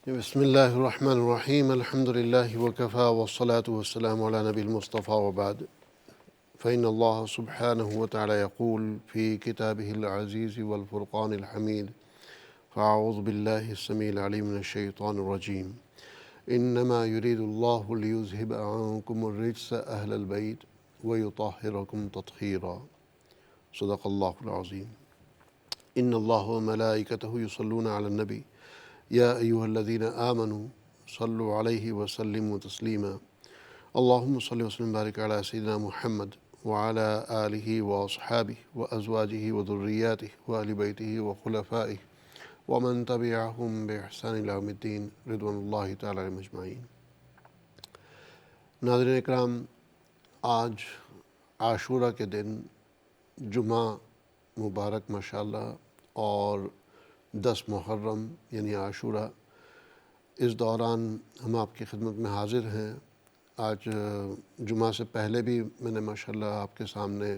بسم اللہ الرحمن الرحیم الحمد للہ وکفیٰ والصلاة والسلام علی نبی المصطفیٰ وبعد فإن اللہ سبحانہ وتعالی یقول فی کتابہ العزیز والفرقان الحمید فاعوذ باللہ السمیع العلیم من الشیطان الرجیم انما یرید اللہ لیذہب عنکم الرجس اہل البیت ویطہرکم تطہیرا صدق اللہ العظیم ان اللہ وملائکتہ یصلون علی النبی یا ایہا الذین آمنوا صلوا علیہ وسلموا تسلیما اللہم صلی وسلم بارک علی سیدنا محمد وعلی آلہ واصحابہ وازواجہ وذریاتہ واہل بیتہ وخلفائہ ومن تبعہم بإحسان الی یوم الدین رضوان اللہ تعالی علیہم اجمعین۔ ناظرین اکرام، آج عاشورہ کے دن جمعہ مبارک ماشاءاللہ اور 10 محرم یعنی عاشورہ، اس دوران ہم آپ کی خدمت میں حاضر ہیں۔ آج جمعہ سے پہلے بھی میں نے ماشاءاللہ آپ کے سامنے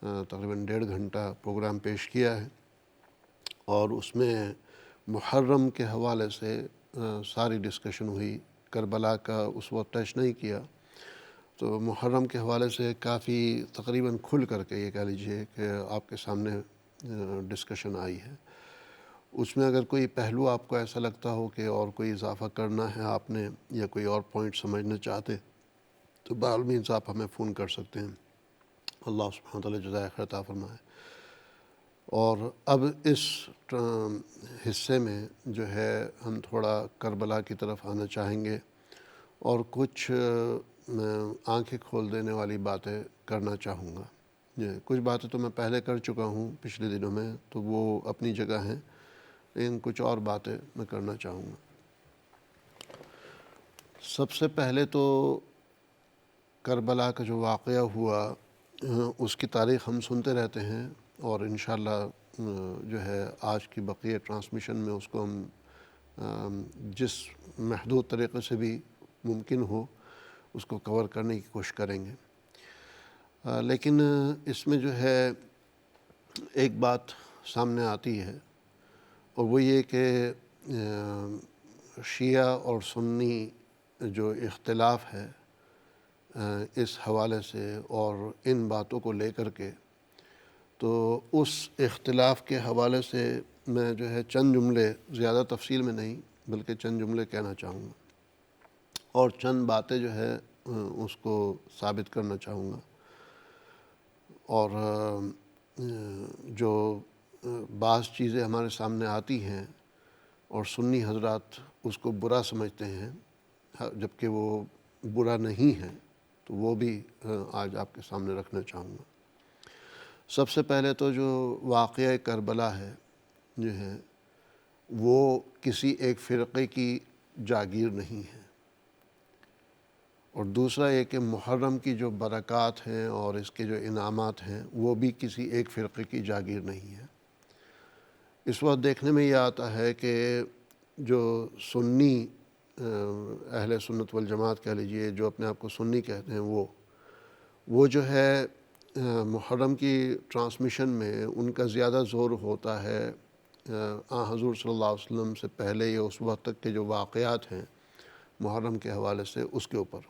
تقریباً 1.5 گھنٹہ پروگرام پیش کیا ہے، اور اس میں محرم کے حوالے سے ساری ڈسکشن ہوئی۔ کربلا کا اس وقت ٹچ نہیں کیا، تو محرم کے حوالے سے کافی تقریباً کھل کر کے یہ کہہ لیجیے کہ آپ کے سامنے ڈسکشن آئی ہے۔ اس میں اگر کوئی پہلو آپ کو ایسا لگتا ہو کہ اور کوئی اضافہ کرنا ہے آپ نے، یا کوئی اور پوائنٹ سمجھنا چاہتے، تو بہر مینس آپ ہمیں فون کر سکتے ہیں۔ اللہ سبحانہ وتعالی جزائے خیر عطا فرمائے۔ اور اب اس حصے میں جو ہے ہم تھوڑا کربلا کی طرف آنا چاہیں گے، اور کچھ آنکھیں کھول دینے والی باتیں کرنا چاہوں گا۔ کچھ باتیں تو میں پہلے کر چکا ہوں پچھلے دنوں میں، تو وہ اپنی جگہ ہیں، لیکن کچھ اور باتیں میں کرنا چاہوں گا۔ سب سے پہلے تو کربلا کا جو واقعہ ہوا، اس کی تاریخ ہم سنتے رہتے ہیں، اور انشاءاللہ جو ہے آج کی بقیہ ٹرانسمیشن میں اس کو ہم جس محدود طریقے سے بھی ممکن ہو اس کو کور کرنے کی کوشش کریں گے۔ لیکن اس میں جو ہے ایک بات سامنے آتی ہے، اور وہ یہ کہ شیعہ اور سنی جو اختلاف ہے اس حوالے سے اور ان باتوں کو لے کر کے، تو اس اختلاف کے حوالے سے میں جو ہے چند جملے، زیادہ تفصیل میں نہیں بلکہ چند جملے کہنا چاہوں گا، اور چند باتیں جو ہے اس کو ثابت کرنا چاہوں گا۔ اور جو بعض چیزیں ہمارے سامنے آتی ہیں اور سنی حضرات اس کو برا سمجھتے ہیں، جبکہ وہ برا نہیں ہے، تو وہ بھی آج آپ کے سامنے رکھنا چاہوں گا۔ سب سے پہلے تو جو واقعہ کربلا ہے جو ہے، وہ کسی ایک فرقے کی جاگیر نہیں ہے، اور دوسرا یہ کہ محرم کی جو برکات ہیں اور اس کے جو انعامات ہیں وہ بھی کسی ایک فرقے کی جاگیر نہیں ہے۔ اس وقت دیکھنے میں یہ آتا ہے کہ جو سنی اہل سنت والجماعت کہہ لیجئے، جو اپنے آپ کو سنی کہتے ہیں، وہ جو ہے محرم کی ٹرانسمیشن میں ان کا زیادہ زور ہوتا ہے حضور صلی اللہ علیہ وسلم سے پہلے یا اس وقت تک کے جو واقعات ہیں محرم کے حوالے سے، اس کے اوپر،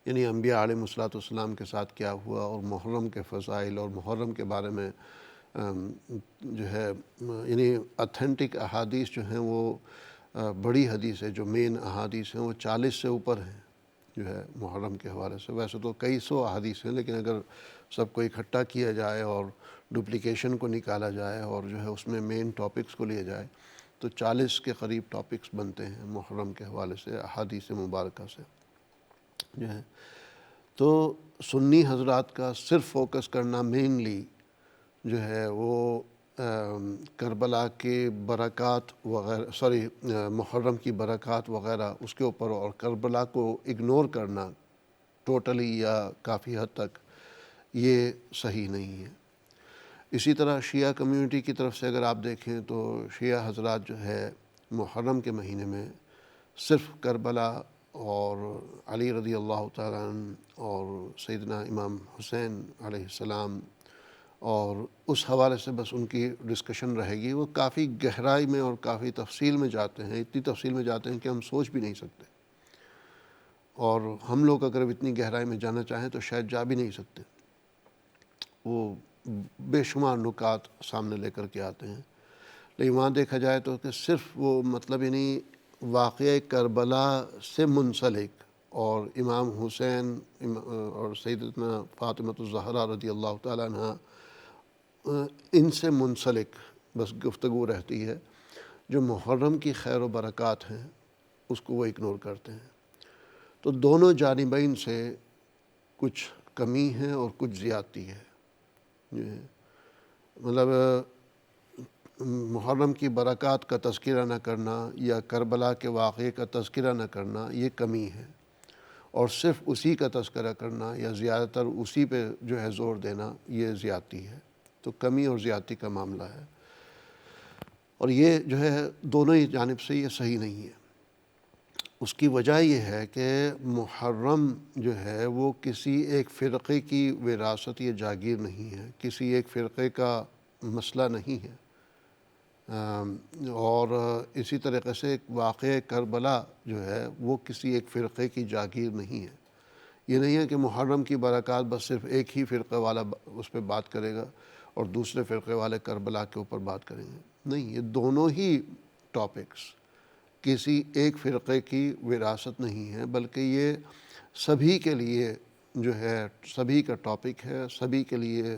یعنی انبیاء علیہ السلام کے ساتھ کیا ہوا، اور محرم کے فضائل اور محرم کے بارے میں جو ہے یعنی اتھینٹک احادیث جو ہیں، وہ بڑی حدیث ہے، جو مین احادیث ہیں وہ 40 سے اوپر ہیں جو ہے محرم کے حوالے سے۔ ویسے تو کئی سو احادیث ہیں، لیکن اگر سب کو اکٹھا کیا جائے اور ڈپلیکیشن کو نکالا جائے اور جو ہے اس میں مین ٹاپکس کو لیا جائے، تو 40 کے قریب ٹاپکس بنتے ہیں محرم کے حوالے سے احادیث مبارکہ سے جو ہے۔ تو سنی حضرات کا صرف فوکس کرنا مینلی جو ہے وہ کربلا کے برکات وغیرہ، محرم کی برکات وغیرہ اس کے اوپر، اور کربلا کو اگنور کرنا ٹوٹلی یا کافی حد تک یہ صحیح نہیں ہے۔ اسی طرح شیعہ کمیونٹی کی طرف سے اگر آپ دیکھیں تو شیعہ حضرات جو ہے محرم کے مہینے میں صرف کربلا اور علی رضی اللہ تعالیٰ عنہ اور سیدنا امام حسین علیہ السلام اور اس حوالے سے بس ان کی ڈسکشن رہے گی۔ وہ کافی گہرائی میں اور کافی تفصیل میں جاتے ہیں، اتنی تفصیل میں جاتے ہیں کہ ہم سوچ بھی نہیں سکتے، اور ہم لوگ اگر اتنی گہرائی میں جانا چاہیں تو شاید جا بھی نہیں سکتے۔ وہ بے شمار نکات سامنے لے کر کے آتے ہیں، لیکن وہاں دیکھا جائے تو کہ صرف وہ مطلب یعنی واقعہ کربلا سے منسلک اور امام حسین اور سیدتنا فاطمہ الزہرا رضی اللہ تعالیٰ عنہ ان سے منسلک بس گفتگو رہتی ہے۔ جو محرم کی خیر و برکات ہیں اس کو وہ اگنور کرتے ہیں۔ تو دونوں جانبین سے کچھ کمی ہے اور کچھ زیادتی ہے۔ مطلب محرم کی برکات کا تذکرہ نہ کرنا یا کربلا کے واقعے کا تذکرہ نہ کرنا یہ کمی ہے، اور صرف اسی کا تذکرہ کرنا یا زیادہ تر اسی پہ جو ہے زور دینا یہ زیادتی ہے۔ تو کمی اور زیادتی کا معاملہ ہے، اور یہ جو ہے دونوں ہی جانب سے یہ صحیح نہیں ہے۔ اس کی وجہ یہ ہے کہ محرم جو ہے وہ کسی ایک فرقے کی وراثت یا جاگیر نہیں ہے، کسی ایک فرقے کا مسئلہ نہیں ہے، اور اسی طریقے سے واقعہ کربلا جو ہے وہ کسی ایک فرقے کی جاگیر نہیں ہے۔ یہ نہیں ہے کہ محرم کی برکات بس صرف ایک ہی فرقے والا اس پہ بات کرے گا اور دوسرے فرقے والے کربلا کے اوپر بات کریں گے، نہیں، یہ دونوں ہی ٹاپکس کسی ایک فرقے کی وراثت نہیں ہے، بلکہ یہ سبھی کے لیے جو ہے سبھی کا ٹاپک ہے، سبھی کے لیے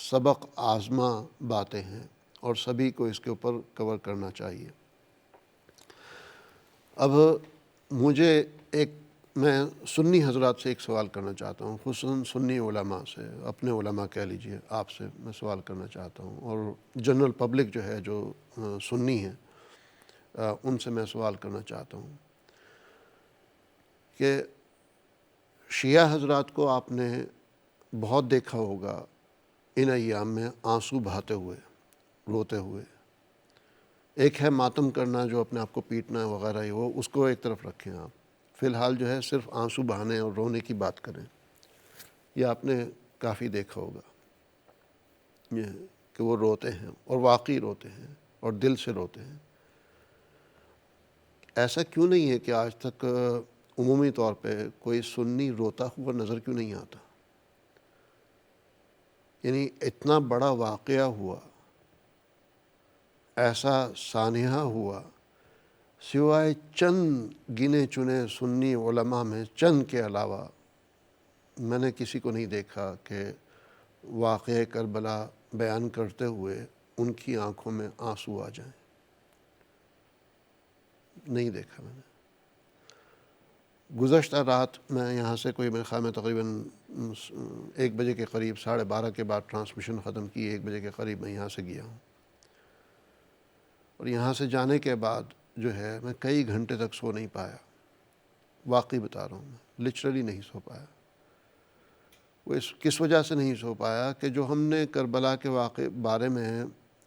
سبق آزما باتیں ہیں، اور سبھی کو اس کے اوپر کور کرنا چاہیے۔ اب میں سنی حضرات سے ایک سوال کرنا چاہتا ہوں، خصوصاً سنی علماء سے، اپنے علماء کہہ لیجئے، آپ سے میں سوال کرنا چاہتا ہوں، اور جنرل پبلک جو ہے جو سنی ہے ان سے میں سوال کرنا چاہتا ہوں کہ شیعہ حضرات کو آپ نے بہت دیکھا ہوگا ان ایام میں آنسو بہاتے ہوئے، روتے ہوئے۔ ایک ہے ماتم کرنا، جو اپنے آپ کو پیٹنا وغیرہ، وہ اس کو ایک طرف رکھیں آپ، فی الحال جو ہے صرف آنسو بہانے اور رونے کی بات کریں۔ یہ آپ نے کافی دیکھا ہوگا یہ کہ وہ روتے ہیں، اور واقعی روتے ہیں، اور دل سے روتے ہیں۔ ایسا کیوں نہیں ہے کہ آج تک عمومی طور پہ کوئی سنی روتا ہوا نظر کیوں نہیں آتا؟ یعنی اتنا بڑا واقعہ ہوا، ایسا سانحہ ہوا، سوائے چند گنے چنے سنی علماء میں چند کے علاوہ میں نے کسی کو نہیں دیکھا کہ واقعہ کربلا بیان کرتے ہوئے ان کی آنکھوں میں آنسو آ جائیں، نہیں دیکھا میں نے۔ گزشتہ رات میں یہاں سے کوئی میرے خیال میں تقریباً 1 بجے کے قریب، 12:30 کے بعد ٹرانسمیشن ختم کی، 1 بجے کے قریب میں یہاں سے گیا ہوں، اور یہاں سے جانے کے بعد جو ہے میں کئی گھنٹے تک سو نہیں پایا، واقعی بتا رہا ہوں، میں لٹرلی نہیں سو پایا۔ وہ کس وجہ سے نہیں سو پایا کہ جو ہم نے کربلا کے واقعے بارے میں،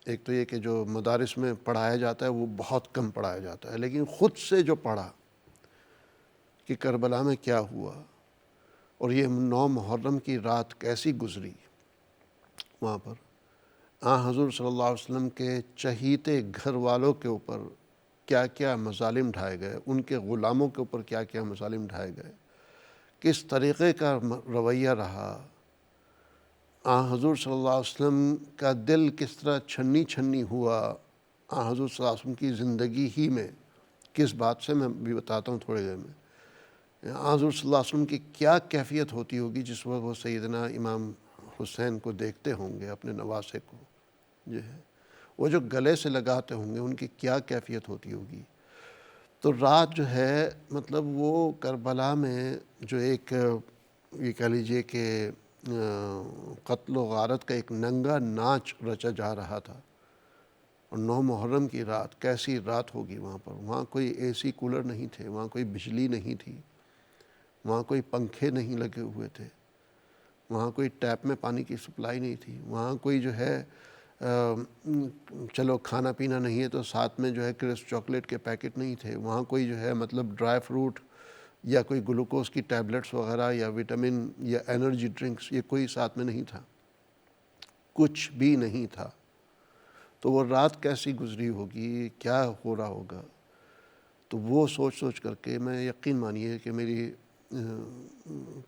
ایک تو یہ کہ جو مدارس میں پڑھایا جاتا ہے وہ بہت کم پڑھایا جاتا ہے، لیکن خود سے جو پڑھا کہ کربلا میں کیا ہوا، اور یہ 9 محرم کی رات کیسی گزری وہاں پر، حضور صلی اللہ علیہ وسلم کے چہیتے گھر والوں کے اوپر کیا کیا مظالم ڈھائے گئے، ان کے غلاموں کے اوپر کیا کیا مظالم ڈھائے گئے، کس طریقے کا رویہ رہا، حضور صلی اللہ علیہ وسلم کا دل کس طرح چھنی چھنی ہوا حضور صلی اللہ علیہ وسلم کی زندگی ہی میں، کس بات سے میں بھی بتاتا ہوں تھوڑے دیر میں۔ حضور صلی اللہ علیہ وسلم کی کیا کیفیت ہوتی ہوگی جس وقت وہ سیدنا امام حسین کو دیکھتے ہوں گے، اپنے نواسے کو جو ہے، وہ جو گلے سے لگاتے ہوں گے، ان کی کیا کیفیت ہوتی ہوگی۔ تو رات جو ہے مطلب وہ کربلا میں جو ایک یہ کہہ لیجئے کہ قتل و غارت کا ایک ننگا ناچ رچا جا رہا تھا، اور 9 محرم کی رات کیسی رات ہوگی وہاں پر۔ وہاں کوئی اے سی کولر نہیں تھے، وہاں کوئی بجلی نہیں تھی، وہاں کوئی پنکھے نہیں لگے ہوئے تھے، وہاں کوئی ٹیپ میں پانی کی سپلائی نہیں تھی، وہاں کوئی جو ہے چلو کھانا پینا نہیں ہے تو ساتھ میں جو ہے کرسپ چاکلیٹ کے پیکٹ نہیں تھے، وہاں کوئی جو ہے مطلب ڈرائی فروٹ یا کوئی گلوکوز کی ٹیبلٹس وغیرہ یا وٹامن یا انرجی ڈرنکس، یہ کوئی ساتھ میں نہیں تھا۔ کچھ بھی نہیں تھا، تو وہ رات کیسی گزری ہوگی، کیا ہو رہا ہوگا. تو وہ سوچ کر کے میں یقین مانیے کہ میری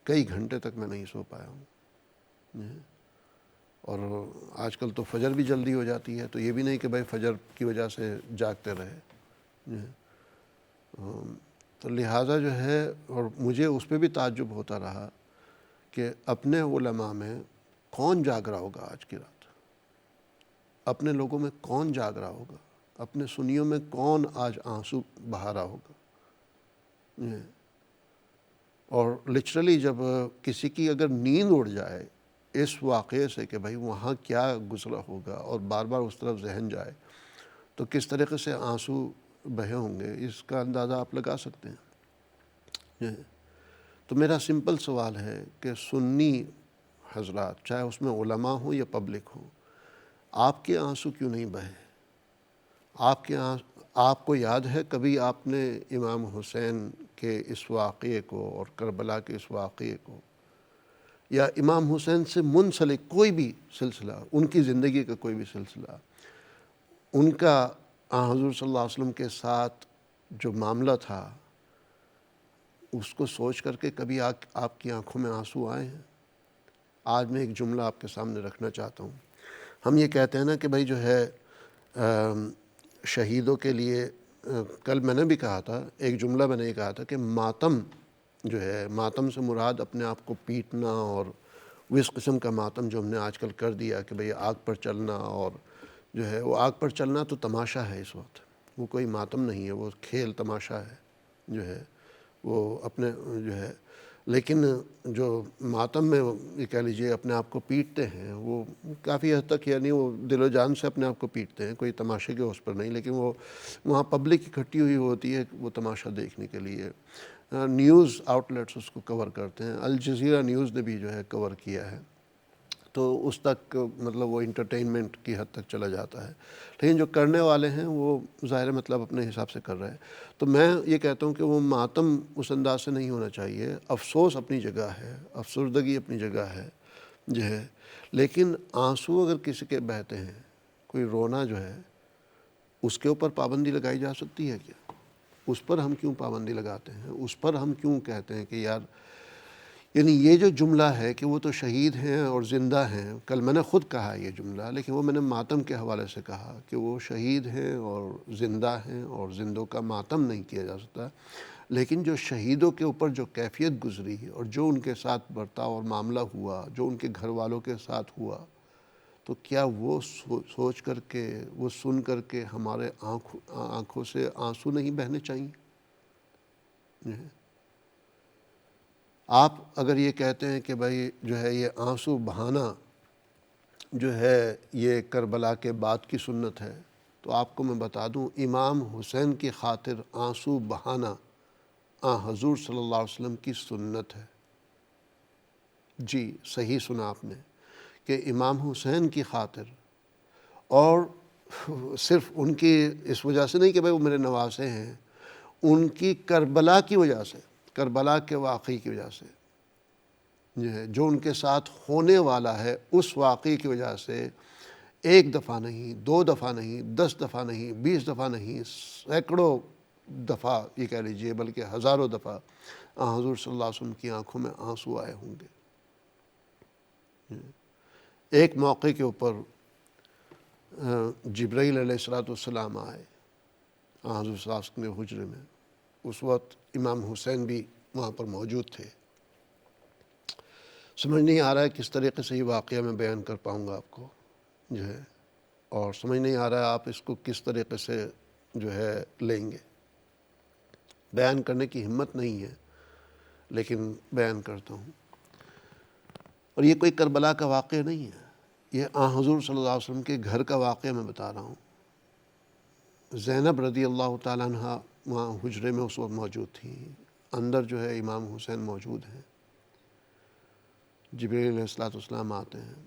کئی گھنٹے تک میں نہیں سو پایا ہوں. اور آج کل تو فجر بھی جلدی ہو جاتی ہے، تو یہ بھی نہیں کہ بھائی فجر کی وجہ سے جاگتے رہے. تو لہٰذا جو ہے، اور مجھے اس پہ بھی تعجب ہوتا رہا کہ اپنے علماء میں کون جاگ رہا ہوگا آج کی رات، اپنے لوگوں میں کون جاگ رہا ہوگا، اپنے سنیوں میں کون آج آنسو بہا رہا ہوگا. اور لٹرلی جب کسی کی اگر نیند اڑ جائے اس واقعے سے کہ بھائی وہاں کیا گزرا ہوگا اور بار بار اس طرف ذہن جائے، تو کس طریقے سے آنسو بہے ہوں گے، اس کا اندازہ آپ لگا سکتے ہیں. تو میرا سمپل سوال ہے کہ سنی حضرات، چاہے اس میں علماء ہوں یا پبلک ہوں، آپ کے آنسو کیوں نہیں بہے؟ آپ کو یاد ہے کبھی آپ نے امام حسین کے اس واقعے کو اور کربلا کے اس واقعے کو، یا امام حسین سے منسلک کوئی بھی سلسلہ، ان کی زندگی کا کوئی بھی سلسلہ، ان کا حضور صلی اللہ علیہ وسلم کے ساتھ جو معاملہ تھا، اس کو سوچ کر کے کبھی آپ کی آنکھوں میں آنسو آئے ہیں؟ آج میں ایک جملہ آپ کے سامنے رکھنا چاہتا ہوں. ہم یہ کہتے ہیں نا کہ بھائی جو ہے شہیدوں کے لیے، کل میں نے بھی کہا تھا، ایک جملہ میں نے یہ کہا تھا کہ ماتم جو ہے، ماتم سے مراد اپنے آپ کو پیٹنا، اور وہ اس قسم کا ماتم جو ہم نے آج کل کر دیا کہ بھئی آگ پر چلنا، اور جو ہے وہ آگ پر چلنا تو تماشا ہے اس وقت، وہ کوئی ماتم نہیں ہے، وہ کھیل تماشا ہے جو ہے وہ اپنے جو ہے. لیکن جو ماتم میں یہ کہہ لیجئے اپنے آپ کو پیٹتے ہیں، وہ کافی حد تک یعنی وہ دل و جان سے اپنے آپ کو پیٹتے ہیں، کوئی تماشے کے اس پر نہیں، لیکن وہ وہاں پبلک اکٹھی ہوئی ہوتی ہے وہ تماشا دیکھنے کے لیے. نیوز آؤٹلیٹس اس کو کور کرتے ہیں، الجزیرہ نیوز نے بھی جو ہے کور کیا ہے، تو اس تک مطلب وہ انٹرٹینمنٹ کی حد تک چلا جاتا ہے. لیکن جو کرنے والے ہیں وہ ظاہر مطلب اپنے حساب سے کر رہے ہیں. تو میں یہ کہتا ہوں کہ وہ ماتم اس انداز سے نہیں ہونا چاہیے. افسوس اپنی جگہ ہے، افسردگی اپنی جگہ ہے جو ہے، لیکن آنسو اگر کسی کے بہتے ہیں، کوئی رونا جو ہے، اس کے اوپر پابندی لگائی جا سکتی ہے کیا؟ اس پر ہم کیوں پابندی لگاتے ہیں؟ اس پر ہم کیوں کہتے ہیں کہ یار، یعنی یہ جو جملہ ہے کہ وہ تو شہید ہیں اور زندہ ہیں، کل میں نے خود کہا یہ جملہ، لیکن وہ میں نے ماتم کے حوالے سے کہا کہ وہ شہید ہیں اور زندہ ہیں، اور زندوں کا ماتم نہیں کیا جا سکتا. لیکن جو شہیدوں کے اوپر جو کیفیت گزری اور جو ان کے ساتھ برتاؤ اور معاملہ ہوا، جو ان کے گھر والوں کے ساتھ ہوا، تو کیا وہ سوچ کر کے، وہ سن کر کے ہمارے آنکھوں سے آنسو نہیں بہنے چاہیے؟ آپ اگر یہ کہتے ہیں کہ بھائی جو ہے یہ آنسو بہانا جو ہے یہ کربلا کے بعد کی سنت ہے، تو آپ کو میں بتا دوں امام حسین کی خاطر آنسو بہانا حضور صلی اللہ علیہ وسلم کی سنت ہے. جی صحیح سنا آپ نے کہ امام حسین کی خاطر، اور صرف ان کی اس وجہ سے نہیں کہ بھائی وہ میرے نواسے ہیں، ان کی کربلا کی وجہ سے، کربلا کے واقعے کی وجہ سے جو ان کے ساتھ ہونے والا ہے، اس واقعے کی وجہ سے ایک دفعہ نہیں، 2 دفعہ نہیں، 10 دفعہ نہیں، 20 دفعہ نہیں، سینکڑوں دفعہ یہ کہہ لیجئے بلکہ ہزاروں دفعہ حضور صلی اللہ علیہ وسلم کی آنکھوں میں آنسو آئے ہوں گے. ایک موقع کے اوپر جبرائیل علیہ السلام آئے حضور صلی اللہ علیہ وسلم کے حجرے میں. اس وقت امام حسین بھی وہاں پر موجود تھے. سمجھ نہیں آ رہا ہے کس طریقے سے یہ واقعہ میں بیان کر پاؤں گا آپ کو جو ہے، اور سمجھ نہیں آ رہا ہے آپ اس کو کس طریقے سے جو ہے لیں گے. بیان کرنے کی ہمت نہیں ہے، لیکن بیان کرتا ہوں. اور یہ کوئی کربلا کا واقعہ نہیں ہے، یہ حضور صلی اللہ علیہ وسلم کے گھر کا واقعہ میں بتا رہا ہوں. زینب رضی اللہ تعالیٰ عنہ وہاں حجرے میں اس وقت موجود تھی، اندر جو ہے امام حسین موجود ہیں. جبرائیل علیہ السلام آتے ہیں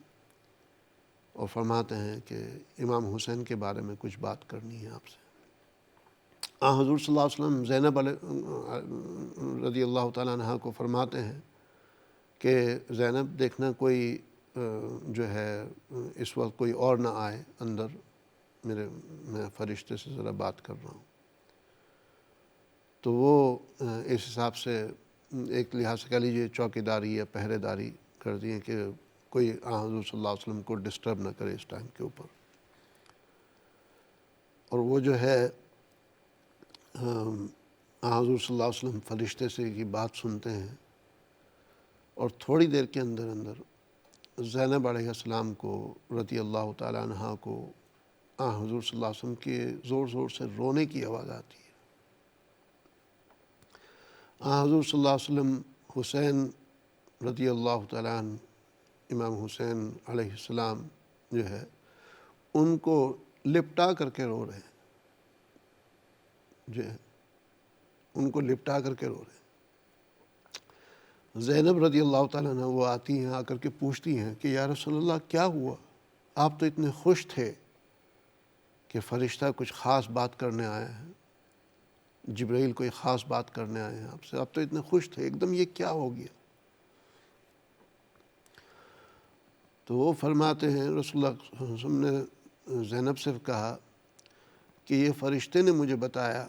اور فرماتے ہیں کہ امام حسین کے بارے میں کچھ بات کرنی ہے آپ سے. حضور صلی اللہ علیہ وسلم زینب رضی اللہ تعالیٰ عنہ کو فرماتے ہیں کہ زینب دیکھنا کوئی جو ہے اس وقت کوئی اور نہ آئے اندر، میں فرشتے سے ذرا بات کر رہا ہوں. تو وہ اس حساب سے ایک لحاظ سے کہہ لیجیے چوکیداری یا پہرے داری کر دیے کہ کوئی حضور صلی اللہ علیہ وسلم کو ڈسٹرب نہ کرے اس ٹائم کے اوپر. اور وہ جو ہے حضور صلی اللہ علیہ وسلم فرشتے سے کی بات سنتے ہیں، اور تھوڑی دیر کے اندر اندر زینب علیہ السلام کو رضی اللہ تعالیٰ عنہا کو حضور صلی اللہ علیہ وسلم کے زور زور سے رونے کی آواز آتی ہے. حضور صلی اللہ علیہ وسلم حسین رضی اللہ تعالیٰ عنہ، امام حسین علیہ السلام جو ہے ان کو لپٹا کر کے رو رہے ہیں، جو ہے ان کو لپٹا کر کے رو رہے ہیں. زینب رضی اللہ تعالیٰ عنہ وہ آتی ہیں، آ کر کے پوچھتی ہیں کہ یا رسول اللہ کیا ہوا؟ آپ تو اتنے خوش تھے کہ فرشتہ کچھ خاص بات کرنے آئے ہیں، جبرائیل کوئی خاص بات کرنے آئے ہیں آپ سے، آپ تو اتنے خوش تھے، ایک دم یہ کیا ہو گیا؟ تو وہ فرماتے ہیں رسول اللہ صلی اللہ علیہ وسلم نے زینب سے کہا کہ یہ فرشتے نے مجھے بتایا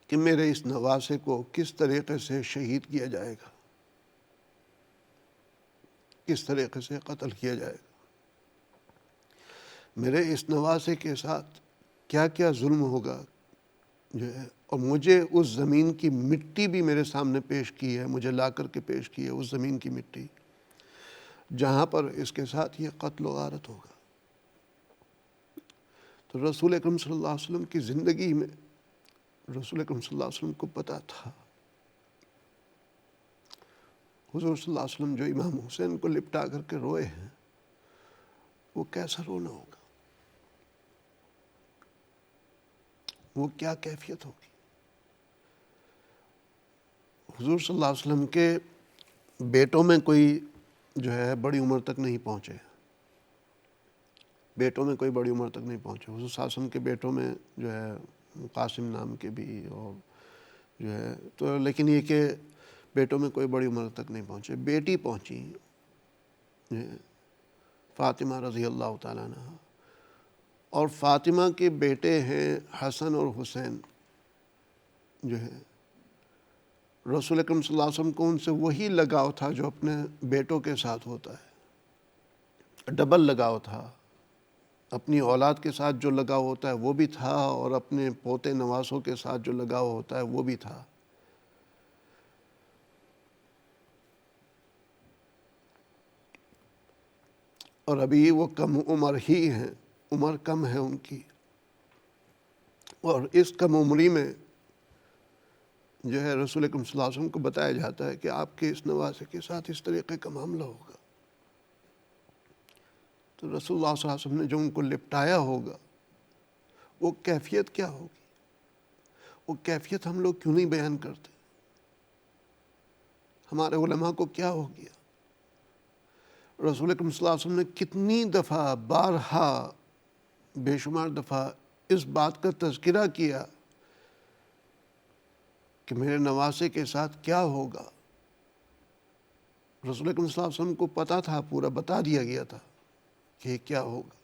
کہ میرے اس نواسے کو کس طریقے سے شہید کیا جائے گا، کس طریقے سے قتل کیا جائے گا، میرے اس نواسے کے ساتھ کیا کیا ظلم ہوگا جو ہے. اور مجھے اس زمین کی مٹی بھی میرے سامنے پیش کی ہے، مجھے لا کر کے پیش کی ہے اس زمین کی مٹی جہاں پر اس کے ساتھ یہ قتل و غارت ہوگا. تو رسول اکرم صلی اللہ علیہ وسلم کی زندگی میں رسول اکرم صلی اللہ علیہ وسلم کو پتہ تھا حضور صلی اللہ علیہ وسلم جو امام حسین کو لپٹا کر کے روئے ہیں وہ کیسا رونا ہوگا، وہ کیا کیفیت ہوگی. حضور صلی اللہ علیہ وسلم کے بیٹوں میں کوئی جو ہے بڑی عمر تک نہیں پہنچے، بیٹوں میں کوئی بڑی عمر تک نہیں پہنچے. حضور صلی اللہ علیہ وسلم کے بیٹوں میں جو ہے قاسم نام کے بھی اور جو ہے تو، لیکن یہ کہ بیٹوں میں کوئی بڑی عمر تک نہیں پہنچے. بیٹی پہنچی فاطمہ رضی اللہ تعالیٰ عنہ، اور فاطمہ کے بیٹے ہیں حسن اور حسین جو ہے. رسول اکرم صلی اللہ علیہ وسلم کو ان سے وہی لگاؤ تھا جو اپنے بیٹوں کے ساتھ ہوتا ہے، ڈبل لگاؤ تھا. اپنی اولاد کے ساتھ جو لگاؤ ہوتا ہے وہ بھی تھا، اور اپنے پوتے نواسوں کے ساتھ جو لگاؤ ہوتا ہے وہ بھی تھا. اور ابھی وہ کم عمر ہی ہیں، عمر کم ہے ان کی، اور اس کم عمری میں جو ہے رسول اکرم صلی اللہ علیہ وسلم کو بتایا جاتا ہے کہ آپ کے اس نواسے کے ساتھ اس طریقے کا معاملہ ہوگا. تو رسول اللہ صلی اللہ علیہ وسلم نے جو ان کو لپٹایا ہوگا وہ کیفیت کیا ہوگی، وہ کیفیت ہم لوگ کیوں نہیں بیان کرتے؟ ہمارے علماء کو کیا ہو گیا؟ رسول اکرم صلی اللہ علیہ وسلم نے کتنی دفعہ، بارہا، بے شمار دفعہ اس بات کا تذکرہ کیا کہ میرے نواسے کے ساتھ کیا ہوگا. رسول اکرم صلی اللہ علیہ وسلم کو پتہ تھا، پورا بتا دیا گیا تھا کہ یہ کیا ہوگا.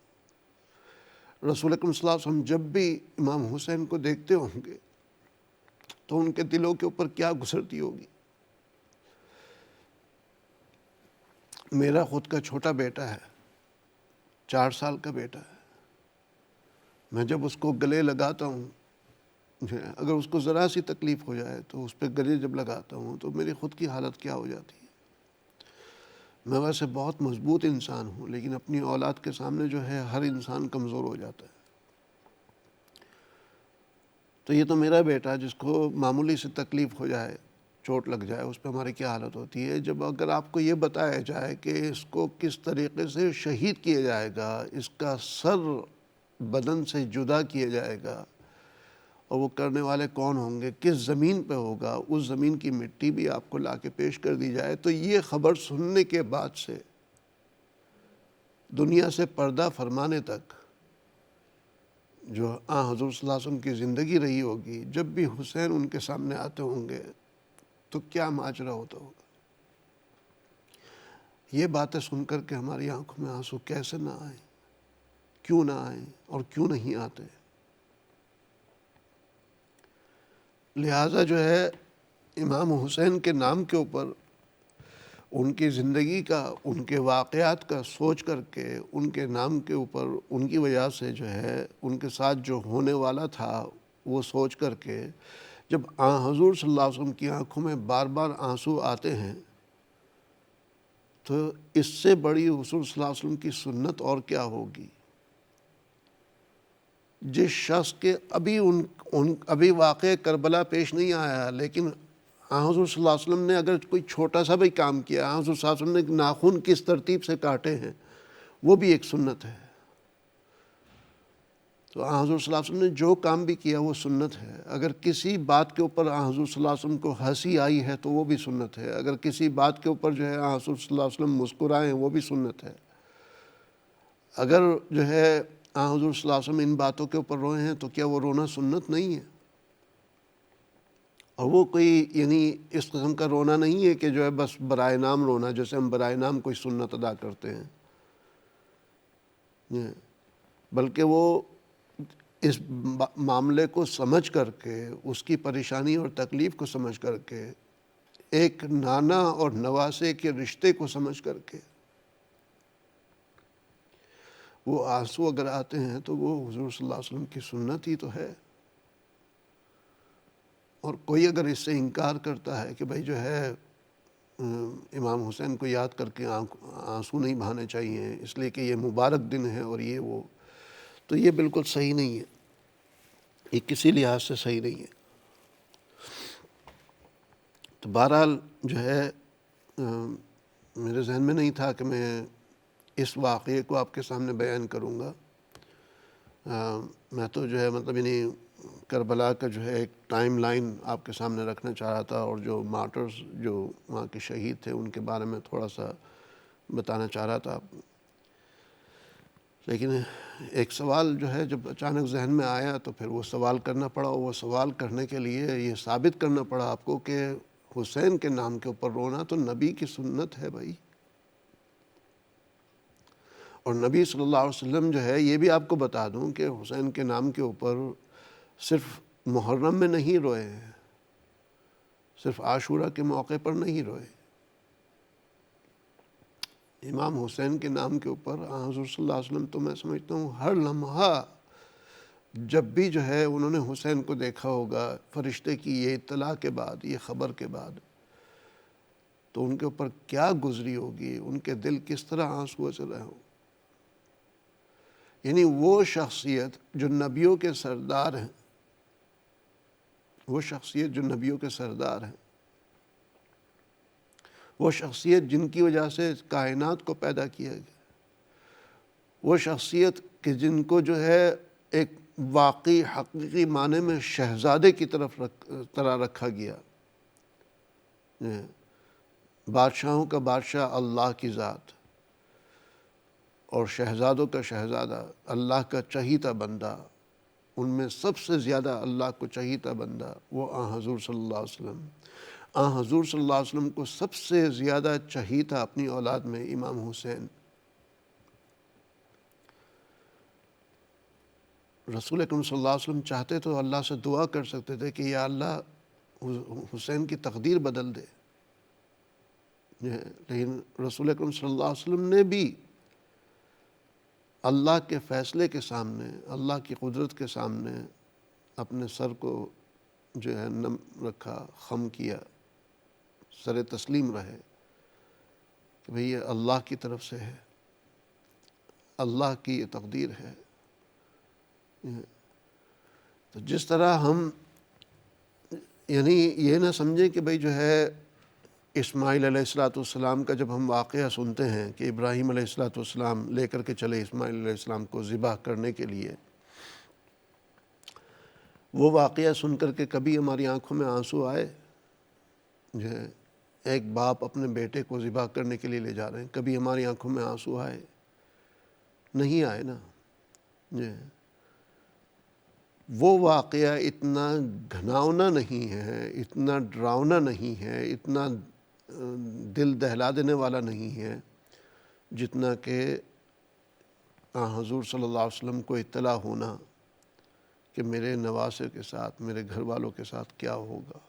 رسول اکرم صلی اللہ علیہ وسلم جب بھی امام حسین کو دیکھتے ہوں گے تو ان کے دلوں کے اوپر کیا گزرتی ہوگی. میرا خود کا چھوٹا بیٹا ہے، 4 سال کا بیٹا ہے. میں جب اس کو گلے لگاتا ہوں، اگر اس کو ذرا سی تکلیف ہو جائے تو اس پہ گلے جب لگاتا ہوں تو میری خود کی حالت کیا ہو جاتی ہے. میں ویسے بہت مضبوط انسان ہوں، لیکن اپنی اولاد کے سامنے جو ہے ہر انسان کمزور ہو جاتا ہے. تو یہ تو میرا بیٹا جس کو معمولی سی تکلیف ہو جائے، چوٹ لگ جائے، اس پہ ہماری کیا حالت ہوتی ہے. جب اگر آپ کو یہ بتایا جائے کہ اس کو کس طریقے سے شہید کیا جائے گا، اس کا سر بدن سے جدا کیا جائے گا، اور وہ کرنے والے کون ہوں گے، کس زمین پہ ہوگا، اس زمین کی مٹی بھی آپ کو لا کے پیش کر دی جائے، تو یہ خبر سننے کے بعد سے دنیا سے پردہ فرمانے تک جو حضور صلی اللہ علیہ وسلم کی زندگی رہی ہوگی، جب بھی حسین ان کے سامنے آتے ہوں گے تو کیا ماجرا ہوتا ہوگا. یہ باتیں سن کر کے ہماری آنکھوں میں آنسو کیسے نہ آئیں، کیوں نہ آئیں اور کیوں نہیں آتے؟ لہٰذا جو ہے امام حسین کے نام کے اوپر، ان کی زندگی کا، ان کے واقعات کا سوچ کر کے، ان کے نام کے اوپر ان کی وجہ سے جو ہے ان کے ساتھ جو ہونے والا تھا وہ سوچ کر کے جب حضور صلی اللہ علیہ وسلم کی آنکھوں میں بار بار آنسو آتے ہیں تو اس سے بڑی حضور صلی اللہ علیہ وسلم کی سنت اور کیا ہوگی؟ جس شخص کے ابھی واقع کربلا پیش نہیں آیا، لیکن حضور صلی اللہ علیہ وسلم نے اگر کوئی چھوٹا سا بھی کام کیا، حضور صلی اللہ علیہ وسلم نے ناخن کس ترتیب سے کاٹے ہیں، وہ بھی ایک سنت ہے۔ تو حضور صلی اللہ علیہ وسلم نے جو کام بھی کیا وہ سنت ہے۔ اگر کسی بات کے اوپر حضور صلی اللہ علیہ وسلم کو ہنسی آئی ہے تو وہ بھی سنت ہے۔ اگر کسی بات کے اوپر جو ہے حضور صلی اللہ علیہ وسلم مسکرائے ہیں وہ بھی سنت ہے۔ اگر جو ہے حضور صلی اللہ علیہ وسلم ان باتوں کے اوپر روئے ہیں تو کیا وہ رونا سنت نہیں ہے؟ اور وہ کوئی یعنی اس قسم کا رونا نہیں ہے کہ جو ہے بس برائے نام رونا، جیسے ہم برائے نام کوئی سنت ادا کرتے ہیں، بلکہ وہ اس معاملے کو سمجھ کر کے، اس کی پریشانی اور تکلیف کو سمجھ کر کے، ایک نانا اور نواسے کے رشتے کو سمجھ کر کے وہ آنسو اگر آتے ہیں تو وہ حضور صلی اللہ علیہ وسلم کی سنت ہی تو ہے۔ اور کوئی اگر اس سے انکار کرتا ہے کہ بھائی جو ہے امام حسین کو یاد کر کے آنسو نہیں بہانے چاہیے اس لیے کہ یہ مبارک دن ہے اور یہ وہ، تو یہ بالکل صحیح نہیں ہے، یہ کسی لحاظ سے صحیح نہیں ہے۔ تو بہرحال جو ہے میرے ذہن میں نہیں تھا کہ میں اس واقعے کو آپ کے سامنے بیان کروں گا۔ میں تو جو ہے مطلب یعنی کربلا کا جو ہے ایک ٹائم لائن آپ کے سامنے رکھنا چاہ رہا تھا، اور جو مارٹرز جو وہاں کے شہید تھے ان کے بارے میں تھوڑا سا بتانا چاہ رہا تھا۔ لیکن ایک سوال جو ہے جب اچانک ذہن میں آیا تو پھر وہ سوال کرنا پڑا، اور وہ سوال کرنے کے لیے یہ ثابت کرنا پڑا آپ کو کہ حسین کے نام کے اوپر رونا تو نبی کی سنت ہے بھائی۔ اور نبی صلی اللہ علیہ وسلم جو ہے یہ بھی آپ کو بتا دوں کہ حسین کے نام کے اوپر صرف محرم میں نہیں روئے ہیں، صرف عاشورہ کے موقع پر نہیں روئے۔ امام حسین کے نام کے اوپر حضور صلی اللہ علیہ وسلم تو میں سمجھتا ہوں ہر لمحہ جب بھی جو ہے انہوں نے حسین کو دیکھا ہوگا، فرشتے کی یہ اطلاع کے بعد، یہ خبر کے بعد، تو ان کے اوپر کیا گزری ہوگی، ان کے دل کس طرح آنسو سے رہے ہوں۔ یعنی وہ شخصیت جو نبیوں کے سردار ہیں، وہ شخصیت جو نبیوں کے سردار ہیں، وہ شخصیت جن کی وجہ سے کائنات کو پیدا کیا گیا، وہ شخصیت کہ جن کو جو ہے ایک واقعی حقیقی معنی میں شہزادے کی طرح رکھا گیا، بادشاہوں کا بادشاہ اللہ کی ذات اور شہزادوں کا شہزادہ، اللہ کا چہیتا بندہ، ان میں سب سے زیادہ اللہ کو چہیتا بندہ وہ حضور صلی اللہ علیہ وسلم۔ حضور صلی اللہ علیہ وسلم کو سب سے زیادہ چہیتا اپنی اولاد میں امام حسین۔ رسول اکرم صلی اللہ علیہ وسلم چاہتے تو اللہ سے دعا کر سکتے تھے کہ یا اللہ حسین کی تقدیر بدل دے، لیکن رسول اکرم صلی اللہ علیہ وسلم نے بھی اللہ کے فیصلے کے سامنے، اللہ کی قدرت کے سامنے اپنے سر کو جو ہے نم رکھا، خم کیا، سر تسلیم رہے کہ بھئی یہ اللہ کی طرف سے ہے، اللہ کی یہ تقدیر ہے۔ تو جس طرح ہم یعنی یہ نہ سمجھیں کہ بھئی جو ہے اسماعیل علیہ السلام کا جب ہم واقعہ سنتے ہیں کہ ابراہیم علیہ السلام لے کر کے چلے اسماعیل علیہ السلام کو ذبح کرنے کے لیے، وہ واقعہ سن کر کے کبھی ہماری آنکھوں میں آنسو آئے؟ جو ہے ایک باپ اپنے بیٹے کو ذبح کرنے کے لیے لے جا رہے ہیں، کبھی ہماری آنکھوں میں آنسو آئے؟ نہیں آئے نا۔ وہ واقعہ اتنا گھناؤنا نہیں ہے، اتنا ڈراؤنا نہیں ہے، اتنا دل دہلا دینے والا نہیں ہے جتنا کہ حضور صلی اللہ علیہ وسلم کو اطلاع ہونا کہ میرے نواسے کے ساتھ، میرے گھر والوں کے ساتھ کیا ہوگا۔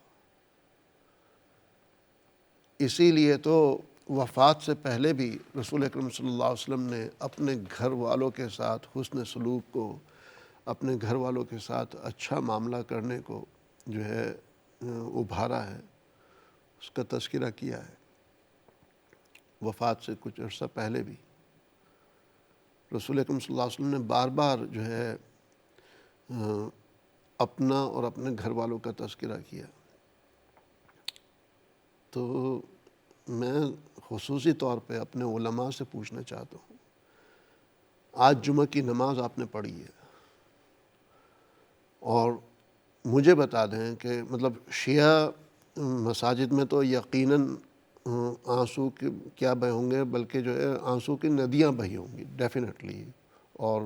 اسی لیے تو وفات سے پہلے بھی رسول اکرم صلی اللہ علیہ وسلم نے اپنے گھر والوں کے ساتھ حسن سلوک کو، اپنے گھر والوں کے ساتھ اچھا معاملہ کرنے کو جو ہے ابھارا ہے، اس کا تذکرہ کیا ہے۔ وفات سے کچھ عرصہ پہلے بھی رسول اکرم صلی اللہ علیہ وسلم نے بار بار جو ہے اپنا اور اپنے گھر والوں کا تذکرہ کیا۔ تو میں خصوصی طور پہ اپنے علماء سے پوچھنا چاہتا ہوں، آج جمعہ کی نماز آپ نے پڑھی ہے اور مجھے بتا دیں کہ مطلب شیعہ مساجد میں تو یقیناً آنسو کیا بہے ہوں گے، بلکہ جو ہے آنسو کی ندیاں بہی ہوں گی ڈیفینیٹلی۔ اور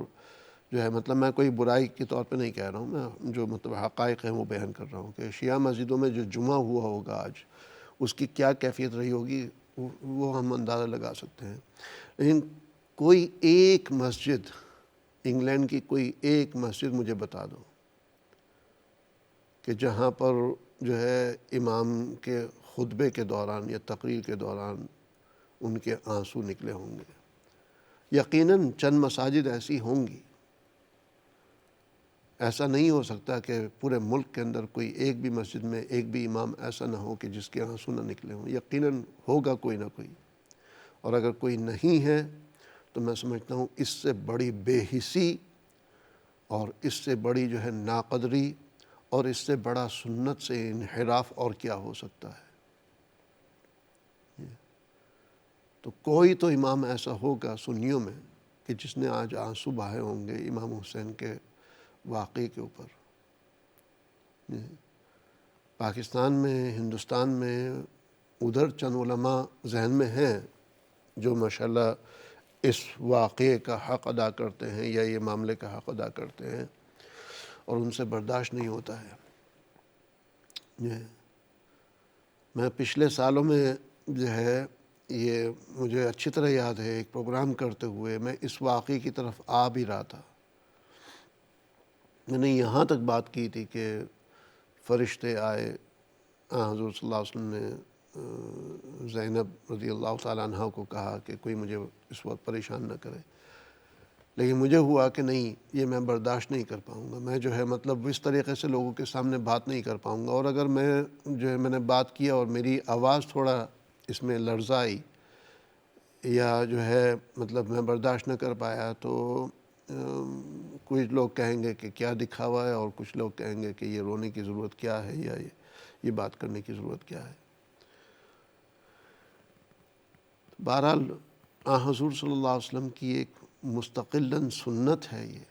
جو ہے مطلب میں کوئی برائی کے طور پہ نہیں کہہ رہا ہوں، میں جو مطلب حقائق ہیں وہ بیان کر رہا ہوں کہ شیعہ مسجدوں میں جو جمعہ ہوا ہوگا آج، اس کی کیا کیفیت رہی ہوگی وہ ہم اندازہ لگا سکتے ہیں۔ لیکن کوئی ایک مسجد، انگلینڈ کی کوئی ایک مسجد مجھے بتا دو کہ جہاں پر جو ہے امام کے خطبے کے دوران یا تقریر کے دوران ان کے آنسو نکلے ہوں گے۔ یقیناً چند مساجد ایسی ہوں گی، ایسا نہیں ہو سکتا کہ پورے ملک کے اندر کوئی ایک بھی مسجد میں ایک بھی امام ایسا نہ ہو کہ جس کے آنسو نہ نکلے ہوں۔ یقیناً ہوگا کوئی نہ کوئی، اور اگر کوئی نہیں ہے تو میں سمجھتا ہوں اس سے بڑی بے حسی اور اس سے بڑی جو ہے ناقدری اور اس سے بڑا سنت سے انحراف اور کیا ہو سکتا ہے۔ تو کوئی تو امام ایسا ہوگا سنیوں میں کہ جس نے آج آنسو بہائے ہوں گے امام حسین کے واقعے کے اوپر۔ پاکستان میں، ہندوستان میں ادھر چند علماء ذہن میں ہیں جو ماشاءاللہ اس واقعے کا حق ادا کرتے ہیں یا یہ معاملے کا حق ادا کرتے ہیں، اور ان سے برداشت نہیں ہوتا ہے۔ میں پچھلے سالوں میں جو ہے یہ مجھے اچھی طرح یاد ہے، ایک پروگرام کرتے ہوئے میں اس واقعے کی طرف آ بھی رہا تھا۔ میں نے یہاں تک بات کی تھی کہ فرشتے آئے، حضور صلی اللہ علیہ وسلم نے زینب رضی اللہ تعالیٰ عنہ کو کہا کہ کوئی مجھے اس وقت پریشان نہ کرے، لیکن مجھے ہوا کہ نہیں، یہ میں برداشت نہیں کر پاؤں گا، میں جو ہے مطلب اس طریقے سے لوگوں کے سامنے بات نہیں کر پاؤں گا، اور اگر میں نے بات کیا اور میری آواز تھوڑا اس میں لرزہ آئی یا جو ہے مطلب میں برداشت نہ کر پایا تو کچھ لوگ کہیں گے کہ کیا دکھاوا ہے، اور کچھ لوگ کہیں گے کہ یہ رونے کی ضرورت کیا ہے یا یہ بات کرنے کی ضرورت کیا ہے۔ بہرحال حضور صلی اللہ علیہ وسلم کی ایک مستقلاً سنت ہے یہ۔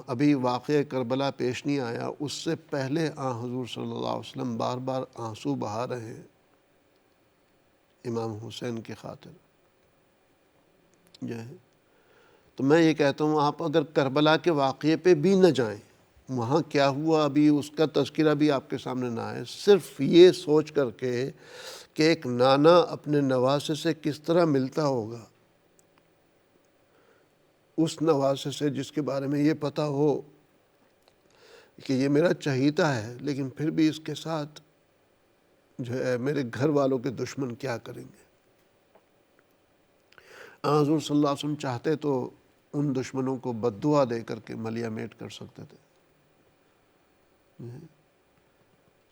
ابھی واقعہ کربلا پیش نہیں آیا، اس سے پہلے حضور صلی اللہ علیہ وسلم بار بار آنسو بہا رہے ہیں امام حسین کی خاطر۔ تو میں یہ کہتا ہوں آپ اگر کربلا کے واقعے پہ بھی نہ جائیں، وہاں کیا ہوا ابھی اس کا تذکرہ بھی آپ کے سامنے نہ آئے، صرف یہ سوچ کر کے کہ ایک نانا اپنے نواسے سے کس طرح ملتا ہوگا، اس نواسے سے جس کے بارے میں یہ پتہ ہو کہ یہ میرا چہیتا ہے، لیکن پھر بھی اس کے ساتھ جو ہے میرے گھر والوں کے دشمن کیا کریں گے۔ حضور صلی اللہ علیہ وسلم چاہتے تو ان دشمنوں کو بد دعا دے کر کے ملیا میٹ کر سکتے تھے،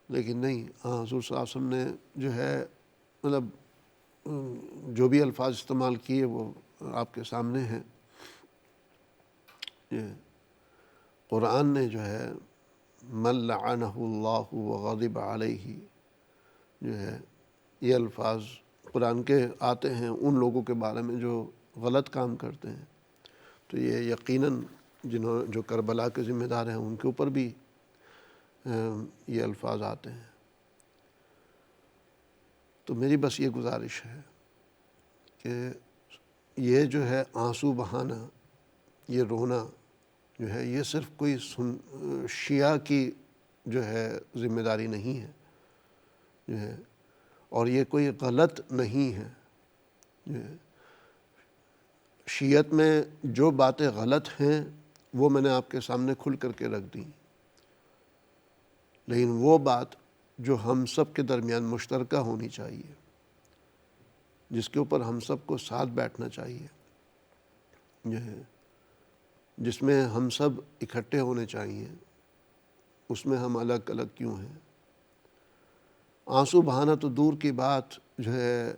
لیکن نہیں، حضور صلی اللہ علیہ وسلم نے جو ہے مطلب جو بھی الفاظ استعمال کیے وہ آپ کے سامنے ہیں۔ قرآن نے جو ہے من لعنہ اللہ وغضب علیہ، جو ہے یہ الفاظ قرآن کے آتے ہیں ان لوگوں کے بارے میں جو غلط کام کرتے ہیں، تو یہ یقیناً جو کربلا کے ذمہ دار ہیں ان کے اوپر بھی یہ الفاظ آتے ہیں۔ تو میری بس یہ گزارش ہے کہ یہ جو ہے آنسو بہانا، یہ رونا جو ہے یہ صرف کوئی شیعہ کی جو ہے ذمہ داری نہیں ہے جو ہے، اور یہ کوئی غلط نہیں ہے جو ہے، شیعت میں جو باتیں غلط ہیں وہ میں نے آپ کے سامنے کھل کر کے رکھ دیں، لیکن وہ بات جو ہم سب کے درمیان مشترکہ ہونی چاہیے، جس کے اوپر ہم سب کو ساتھ بیٹھنا چاہیے، جو ہے جس میں ہم سب اکٹھے ہونے چاہیے، اس میں ہم الگ الگ کیوں ہیں؟ آنسو بہانا تو دور کی بات، جو ہے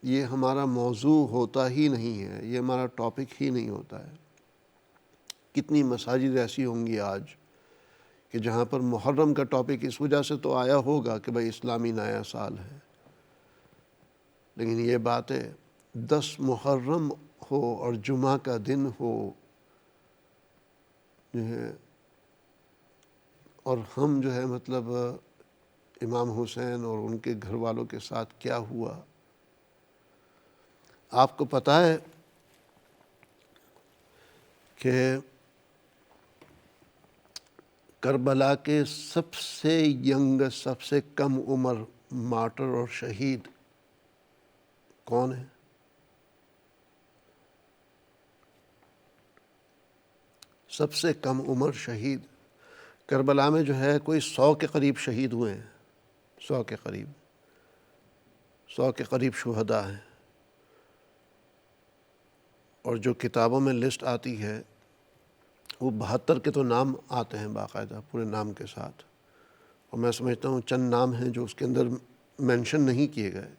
یہ ہمارا موضوع ہوتا ہی نہیں ہے، یہ ہمارا ٹاپک ہی نہیں ہوتا ہے۔ کتنی مساجد ایسی ہوں گی آج کہ جہاں پر محرم کا ٹاپک اس وجہ سے تو آیا ہوگا کہ بھئی اسلامی نیا سال ہے، لیکن یہ باتیں 10 محرم ہو اور جمعہ کا دن ہو، جو ہے اور ہم جو ہے مطلب امام حسین اور ان کے گھر والوں کے ساتھ کیا ہوا۔ آپ کو پتہ ہے کہ کربلا کے سب سے ینگ، سب سے کم عمر مارٹر اور شہید کون ہے؟ سب سے کم عمر شہید کربلا میں جو ہے کوئی 100 کے قریب شہید ہوئے ہیں، 100 کے قریب، 100 کے قریب شہداء ہیں، اور جو کتابوں میں لسٹ آتی ہے وہ 72 کے تو نام آتے ہیں باقاعدہ پورے نام کے ساتھ، اور میں سمجھتا ہوں چند نام ہیں جو اس کے اندر مینشن نہیں کیے گئے۔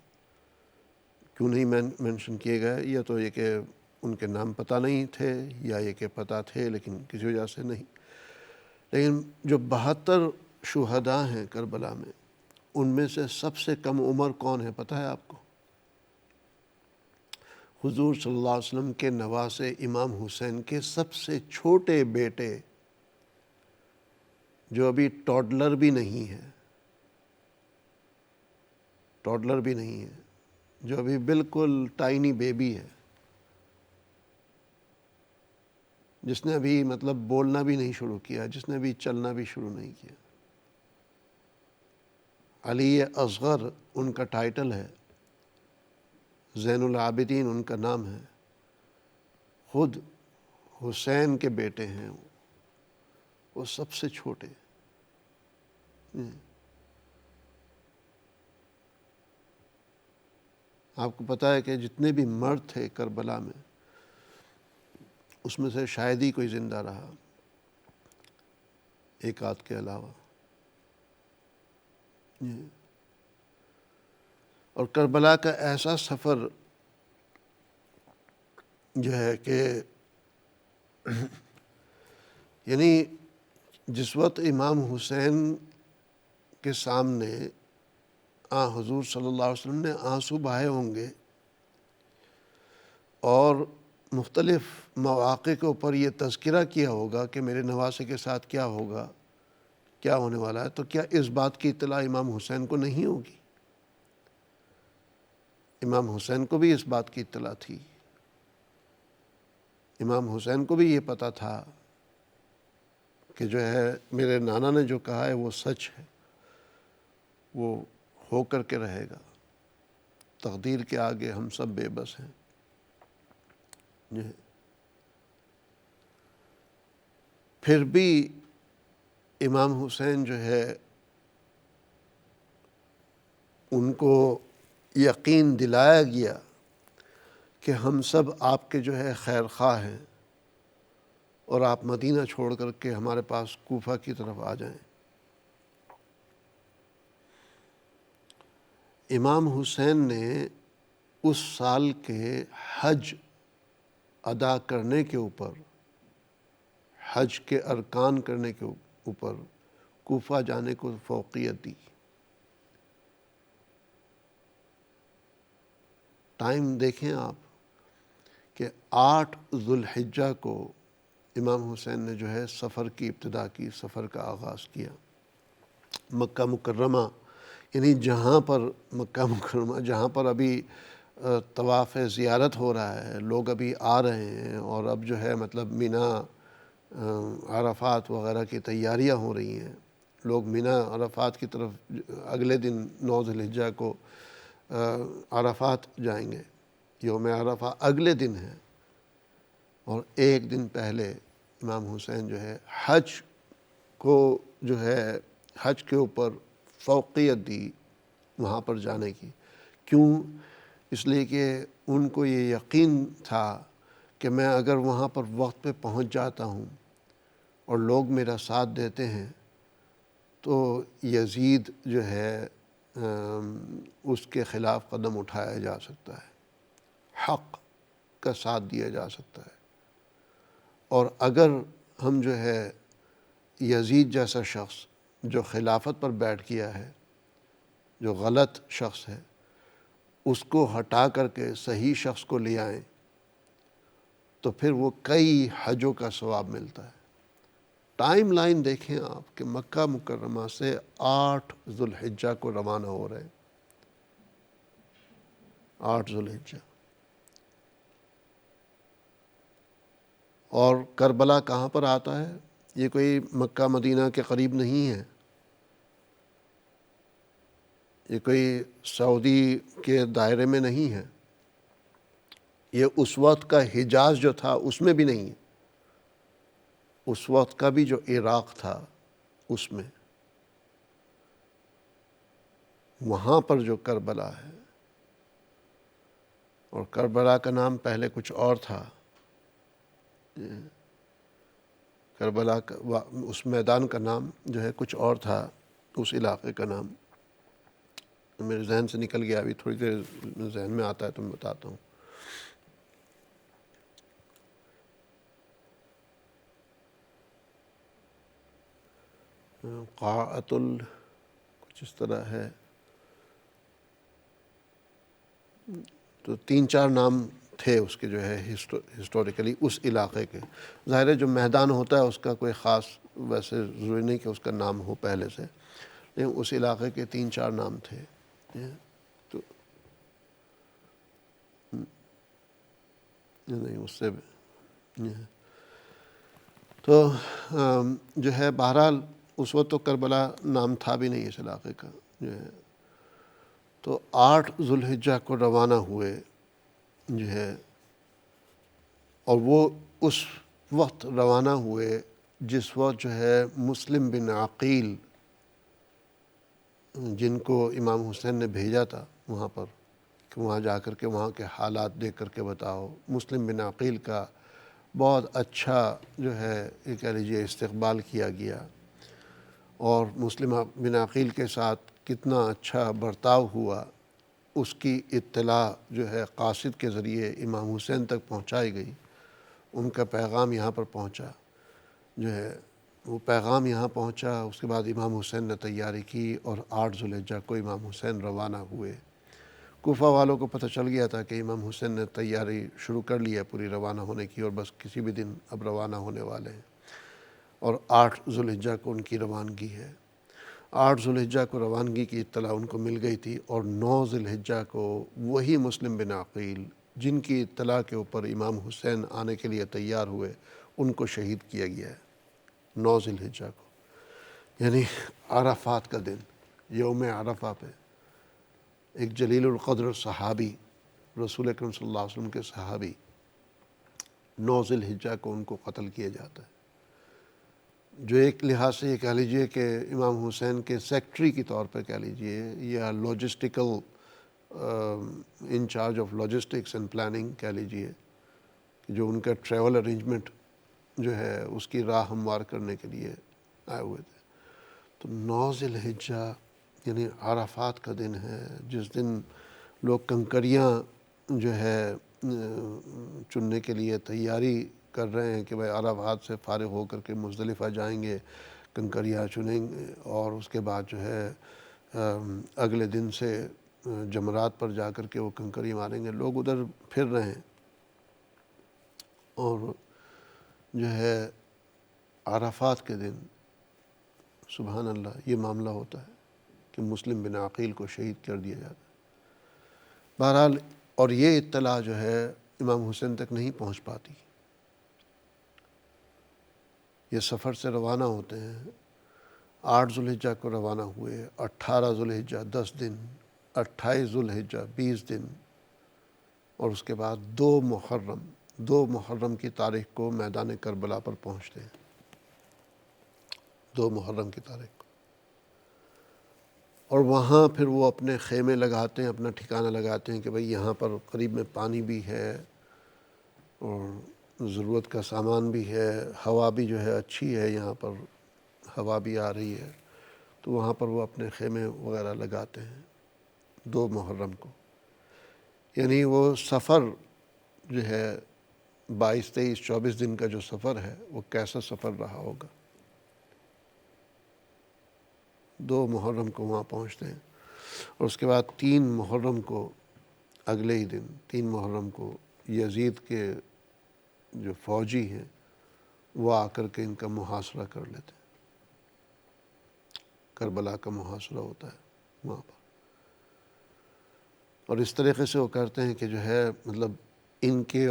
کیوں نہیں مینشن کیے گئے؟ یا تو یہ کہ ان کے نام پتہ نہیں تھے، یا یہ کہ پتہ تھے لیکن کسی وجہ سے نہیں۔ لیکن جو 72 شہداء ہیں کربلا میں، ان میں سے سب سے کم عمر کون ہے پتہ ہے آپ کو؟ حضور صلی اللہ علیہ وسلم کے نواسے امام حسین کے سب سے چھوٹے بیٹے، جو ابھی ٹوڈلر بھی نہیں ہے، ٹوڈلر بھی نہیں ہے، جو ابھی بالکل ٹائنی بیبی ہے، جس نے ابھی مطلب بولنا بھی نہیں شروع کیا، جس نے ابھی چلنا بھی شروع نہیں کیا۔ علی اصغر ان کا ٹائٹل ہے، زین العابدین ان کا نام ہے، خود حسین کے بیٹے ہیں وہ سب سے چھوٹے۔ آپ کو پتہ ہے کہ جتنے بھی مرد تھے کربلا میں، اس میں سے شاید ہی کوئی زندہ رہا، ایک آدھ کے علاوہ۔ اور کربلا کا ایسا سفر جو ہے کہ یعنی جس وقت امام حسین کے سامنے حضور صلی اللہ علیہ وسلم نے آنسو بہائے ہوں گے، اور مختلف مواقع کے اوپر یہ تذکرہ کیا ہوگا کہ میرے نواسے کے ساتھ کیا ہوگا، کیا ہونے والا ہے، تو کیا اس بات کی اطلاع امام حسین کو نہیں ہوگی؟ امام حسین کو بھی اس بات کی اطلاع تھی، امام حسین کو بھی یہ پتہ تھا کہ جو ہے میرے نانا نے جو کہا ہے وہ سچ ہے، وہ ہو کر کے رہے گا، تقدیر کے آگے ہم سب بے بس ہیں۔ پھر بھی امام حسین جو ہے ان کو یقین دلایا گیا کہ ہم سب آپ کے جو ہے خیر خواہ ہیں، اور آپ مدینہ چھوڑ کر کے ہمارے پاس کوفہ کی طرف آ جائیں۔ امام حسین نے اس سال کے حج ادا کرنے کے اوپر، حج کے ارکان کرنے کے اوپر کوفہ جانے کو فوقیت دی۔ ٹائم دیکھیں آپ کہ 8 ذو الحجہ کو امام حسین نے جو ہے سفر کی ابتدا کی، سفر کا آغاز کیا۔ مکہ مکرمہ، یعنی جہاں پر مکہ مکرمہ جہاں پر ابھی طواف زیارت ہو رہا ہے، لوگ ابھی آ رہے ہیں، اور اب جو ہے مطلب مینا، عرفات وغیرہ کی تیاریاں ہو رہی ہیں، لوگ مینا عرفات کی طرف اگلے دن 9 ذو الحجہ کو عرفات جائیں گے، یوم عرفہ اگلے دن ہے، اور ایک دن پہلے امام حسین جو ہے حج کو جو ہے حج کے اوپر فوقیت دی وہاں پر جانے کی. کیوں؟ اس لیے کہ ان کو یہ یقین تھا کہ میں اگر وہاں پر وقت پہ پہنچ جاتا ہوں اور لوگ میرا ساتھ دیتے ہیں تو یزید جو ہے اس کے خلاف قدم اٹھایا جا سکتا ہے، حق کا ساتھ دیا جا سکتا ہے. اور اگر ہم جو ہے یزید جیسا شخص جو خلافت پر بیٹھ گیا ہے، جو غلط شخص ہے، اس کو ہٹا کر کے صحیح شخص کو لے آئیں تو پھر وہ کئی حجوں کا ثواب ملتا ہے. ٹائم لائن دیکھیں آپ کہ مکہ مکرمہ سے 8 ذوالحجہ کو روانہ ہو رہے ہیں. 8 ذوالحجہ. اور کربلا کہاں پر آتا ہے؟ یہ کوئی مکہ مدینہ کے قریب نہیں ہے، یہ کوئی سعودی کے دائرے میں نہیں ہے، یہ اس وقت کا حجاز جو تھا اس میں بھی نہیں ہے، اس وقت کا بھی جو عراق تھا اس میں، وہاں پر جو کربلا ہے. اور کربلا کا نام پہلے کچھ اور تھا. کربلا کا اس میدان کا نام جو ہے کچھ اور تھا، اس علاقے کا نام میرے ذہن سے نکل گیا، ابھی تھوڑی دیر ذہن میں آتا ہے تو میں بتاتا ہوں. قاعۃ کچھ اس طرح ہے. تو 3-4 نام تھے اس کے جو ہے ہسٹوریکلی اس علاقے کے. ظاہر ہے جو میدان ہوتا ہے اس کا کوئی خاص ویسے ضروری نہیں کہ اس کا نام ہو پہلے سے، لیکن اس علاقے کے 3-4 نام تھے. تو نہیں اس سے تو جو ہے بہرحال اس وقت تو کربلا نام تھا بھی نہیں اس علاقے کا جو ہے. تو 8 ذوالحجہ کو روانہ ہوئے جو ہے، اور وہ اس وقت روانہ ہوئے جس وقت جو ہے مسلم بن عقیل، جن کو امام حسین نے بھیجا تھا وہاں پر کہ وہاں جا کر کے وہاں کے حالات دیکھ کر کے بتاؤ، مسلم بن عقیل کا بہت اچھا جو ہے یہ کہہ لیجیے استقبال کیا گیا، اور مسلم بن عقیل کے ساتھ کتنا اچھا برتاؤ ہوا اس کی اطلاع جو ہے قاصد کے ذریعے امام حسین تک پہنچائی گئی. ان کا پیغام یہاں پر پہنچا جو ہے، وہ پیغام یہاں پہنچا. اس کے بعد امام حسین نے تیاری کی اور 8 ذوالحجہ کو امام حسین روانہ ہوئے. کوفہ والوں کو پتہ چل گیا تھا کہ امام حسین نے تیاری شروع کر لی ہے پوری روانہ ہونے کی، اور بس کسی بھی دن اب روانہ ہونے والے ہیں، اور 8 ذوالحجہ کو ان کی روانگی ہے. 8 ذوالحجہ کو روانگی کی اطلاع ان کو مل گئی تھی، اور 9 ذوالحجہ کو وہی مسلم بن عقیل جن کی اطلاع کے اوپر امام حسین آنے کے لیے تیار ہوئے ان کو شہید کیا گیا ہے 9 ذوالحجہ کو. یعنی عرفات کا دن، یوم عرفہ پہ ایک جلیل القدر صحابی، رسول اکرم صلی اللہ علیہ وسلم کے صحابی، 9 ذوالحجہ کو ان کو قتل کیا جاتا ہے، جو ایک لحاظ سے یہ کہہ لیجئے کہ امام حسین کے سیکٹری کی طور پہ کہہ لیجئے، یا logistical incharge of logistics and planning کہہ لیجئے، جو ان کا ٹریول ارینجمنٹ جو ہے اس کی راہ ہموار کرنے کے لیے آئے ہوئے تھے. تو 9 ذوالحجہ یعنی عرفات کا دن ہے، جس دن لوگ کنکریاں جو ہے چننے کے لیے تیاری کر رہے ہیں کہ بھائی عرفات سے فارغ ہو کر کے مزدلفہ جائیں گے، کنکریاں چنیں گے، اور اس کے بعد جو ہے اگلے دن سے جمرات پر جا کر کے وہ کنکری ماریں گے. لوگ ادھر پھر رہے ہیں، اور جو ہے عرفات کے دن سبحان اللہ یہ معاملہ ہوتا ہے کہ مسلم بن عقیل کو شہید کر دیا جاتا ہے. بہرحال اور یہ اطلاع جو ہے امام حسین تک نہیں پہنچ پاتی. یہ سفر سے روانہ ہوتے ہیں، 8 ذوالحجہ کو روانہ ہوئے، 18 ذوالحجہ 10 دن، 28 ذوالحجہ 20 دن، اور اس کے بعد 2 محرم 2 محرم کی تاریخ کو میدان کربلا پر پہنچتے ہیں، 2 محرم کی تاریخ کو، اور وہاں پھر وہ اپنے خیمے لگاتے ہیں، اپنا ٹھکانہ لگاتے ہیں کہ بھئی یہاں پر قریب میں پانی بھی ہے اور ضرورت کا سامان بھی ہے، ہوا بھی جو ہے اچھی ہے، یہاں پر ہوا بھی آ رہی ہے، تو وہاں پر وہ اپنے خیمے وغیرہ لگاتے ہیں 2 محرم کو۔ یعنی وہ سفر جو ہے 22، 23، 24 دن کا جو سفر ہے وہ کیسا سفر رہا ہوگا۔ 2 محرم کو وہاں پہنچتے ہیں، اور اس کے بعد 3 محرم کو، اگلے ہی دن 3 محرم کو یزید کے جو فوجی ہیں وہ آ کر کے ان کا محاصرہ کر لیتے ہیں۔ کربلا کا محاصرہ ہوتا ہے وہاں پر، اور اس طریقے سے وہ کرتے ہیں کہ جو ہے مطلب ان کے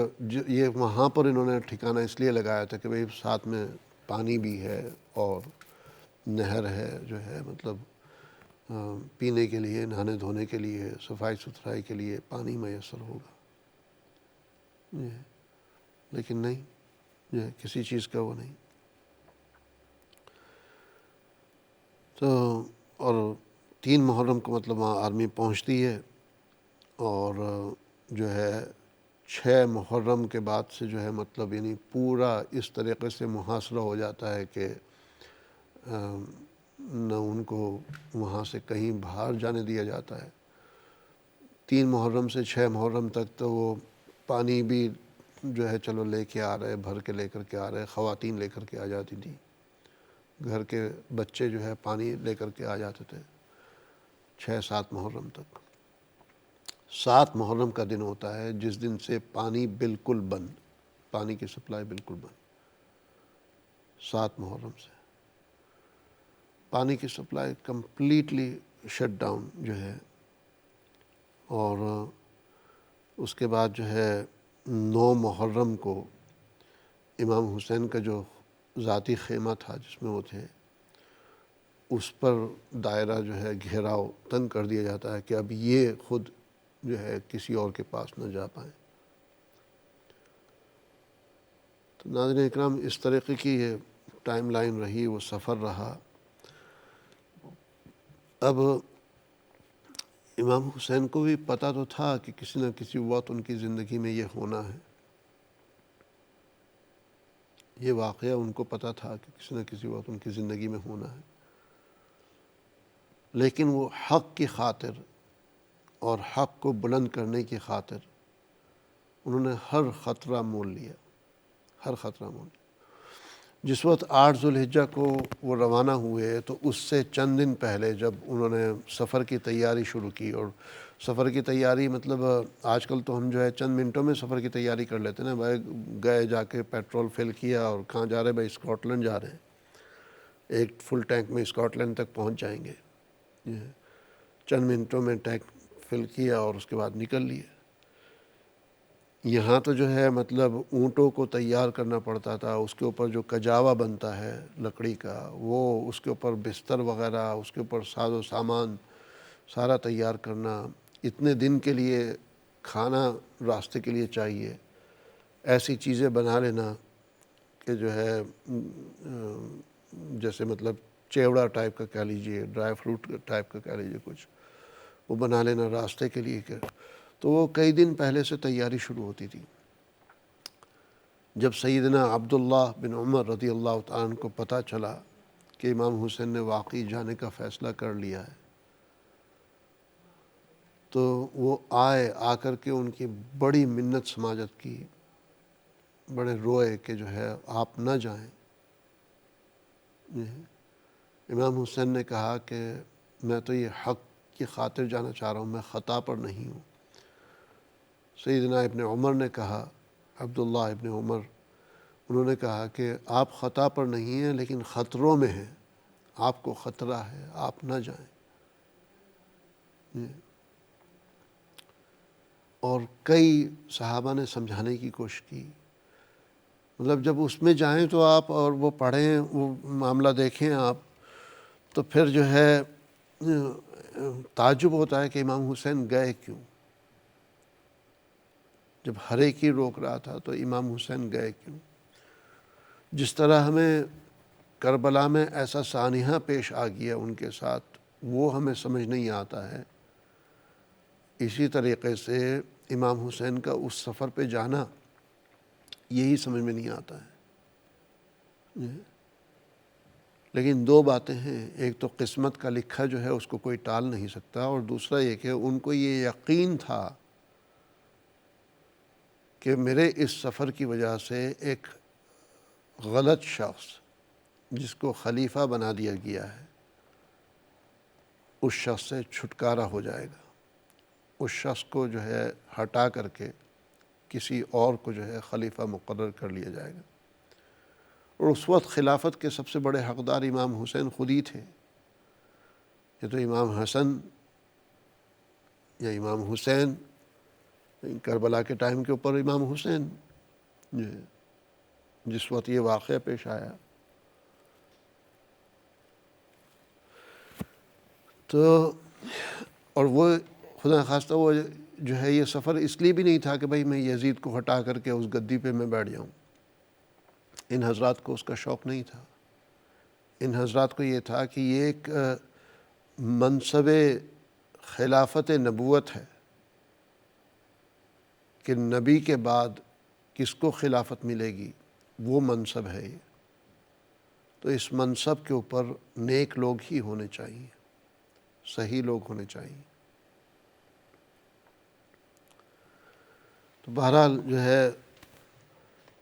یہ وہاں پر انہوں نے ٹھکانہ اس لیے لگایا تھا کہ بھئی ساتھ میں پانی بھی ہے اور نہر ہے جو ہے مطلب پینے کے لیے، نہانے دھونے کے لیے، صفائی ستھرائی کے لیے پانی میسر ہوگا، لیکن نہیں، جو ہے کسی چیز کا وہ نہیں۔ تو اور 3 محرم کو مطلب وہاں آرمی پہنچتی ہے، اور جو ہے 6 محرم کے بعد سے جو ہے مطلب یعنی پورا اس طریقے سے محاصرہ ہو جاتا ہے کہ نہ ان کو وہاں سے کہیں باہر جانے دیا جاتا ہے۔ 3 محرم سے 6 محرم تک تو وہ پانی بھی جو ہے چلو لے کے آ رہے، بھر کے لے کر کے آ رہے، خواتین لے کر کے آ جاتی تھیں، گھر کے بچے جو ہے پانی لے کر کے آ جاتے تھے 6-7 محرم تک۔ 7 محرم کا دن ہوتا ہے جس دن سے پانی بالکل بند، پانی کی سپلائی بالکل بند، 7 محرم سے پانی کی سپلائی کمپلیٹلی شٹ ڈاؤن جو ہے۔ اور اس کے بعد جو ہے 9 محرم کو امام حسین کا جو ذاتی خیمہ تھا جس میں وہ تھے، اس پر دائرہ جو ہے گھیراؤ تنگ کر دیا جاتا ہے کہ اب یہ خود جو ہے کسی اور کے پاس نہ جا پائیں۔ تو ناظرین اکرام، اس طریقے کی یہ ٹائم لائن رہی، وہ سفر رہا۔ اب امام حسین کو بھی پتہ تو تھا کہ کسی نہ کسی وقت ان کی زندگی میں یہ ہونا ہے، یہ واقعہ ان کو پتہ تھا کہ کسی نہ کسی وقت ان کی زندگی میں ہونا ہے، لیکن وہ حق کی خاطر اور حق کو بلند کرنے کی خاطر انہوں نے ہر خطرہ مول لیا، ہر خطرہ مول لیا۔ جس وقت 8 ذوالحجہ کو وہ روانہ ہوئے تو اس سے چند دن پہلے جب انہوں نے سفر کی تیاری شروع کی، اور سفر کی تیاری مطلب آج کل تو ہم جو ہے چند منٹوں میں سفر کی تیاری کر لیتے ہیں نا، بھائی گئے جا کے پیٹرول فل کیا اور کہاں جا رہے، بھائی اسکاٹ لینڈ جا رہے ہیں، ایک فل ٹینک میں اسکاٹ لینڈ تک پہنچ جائیں گے، چند منٹوں میں ٹینک فل کیا اور اس کے بعد نکل لیے۔ یہاں تو جو ہے مطلب اونٹوں کو تیار کرنا پڑتا تھا، اس کے اوپر جو کجاوا بنتا ہے لکڑی کا، وہ اس کے اوپر بستر وغیرہ، اس کے اوپر ساز و سامان سارا تیار کرنا، اتنے دن کے لیے کھانا راستے کے لیے چاہیے، ایسی چیزیں بنا لینا کہ جو ہے جیسے مطلب چیوڑا ٹائپ کا کہہ لیجئے، ڈرائی فروٹ ٹائپ کا کہہ لیجئے کچھ، وہ بنا لینا راستے کے لیے کہ تو وہ کئی دن پہلے سے تیاری شروع ہوتی تھی۔ جب سیدنا عبداللہ بن عمر رضی اللہ تعالیٰ عنہ کو پتہ چلا کہ امام حسین نے واقعی جانے کا فیصلہ کر لیا ہے، تو وہ آ کر کے ان کی بڑی منت سماجت کی، بڑے روئے کہ جو ہے آپ نہ جائیں۔ امام حسین نے کہا کہ میں تو یہ حق کی خاطر جانا چاہ رہا ہوں، میں خطا پر نہیں ہوں۔ سیدنا ابن عمر نے کہا، عبداللہ ابن عمر، انہوں نے کہا کہ آپ خطا پر نہیں ہیں لیکن خطروں میں ہیں، آپ کو خطرہ ہے، آپ نہ جائیں۔ اور کئی صحابہ نے سمجھانے کی کوشش کی، مطلب جب اس میں جائیں تو آپ اور وہ پڑھیں، وہ معاملہ دیکھیں آپ، تو پھر جو ہے تعجب ہوتا ہے کہ امام حسین گئے کیوں، جب ہر ایک ہی روک رہا تھا تو امام حسین گئے کیوں؟ جس طرح ہمیں کربلا میں ایسا سانحہ پیش آ گیا ان کے ساتھ، وہ ہمیں سمجھ نہیں آتا ہے، اسی طریقے سے امام حسین کا اس سفر پہ جانا یہی سمجھ میں نہیں آتا ہے۔ لیکن دو باتیں ہیں، ایک تو قسمت کا لکھا جو ہے اس کو کوئی ٹال نہیں سکتا، اور دوسرا یہ کہ ان کو یہ یقین تھا کہ میرے اس سفر کی وجہ سے ایک غلط شخص جس کو خلیفہ بنا دیا گیا ہے اس شخص سے چھٹکارا ہو جائے گا، اس شخص کو جو ہے ہٹا کر کے کسی اور کو جو ہے خلیفہ مقرر کر لیا جائے گا۔ اور اس وقت خلافت کے سب سے بڑے حقدار امام حسین خود ہی تھے۔ یہ تو امام حسن یا امام حسین، کربلا کے ٹائم کے اوپر امام حسین جس وقت یہ واقعہ پیش آیا، تو اور وہ خدا خواستہ وہ جو ہے یہ سفر اس لیے بھی نہیں تھا کہ بھئی میں یزید کو ہٹا کر کے اس گدی پہ میں بیٹھ جاؤں، ان حضرات کو اس کا شوق نہیں تھا۔ ان حضرات کو یہ تھا کہ یہ ایک منصب خلافت نبوت ہے کہ نبی کے بعد کس کو خلافت ملے گی، وہ منصب ہے یہ، تو اس منصب کے اوپر نیک لوگ ہی ہونے چاہیے، صحیح لوگ ہونے چاہیے۔ تو بہرحال جو ہے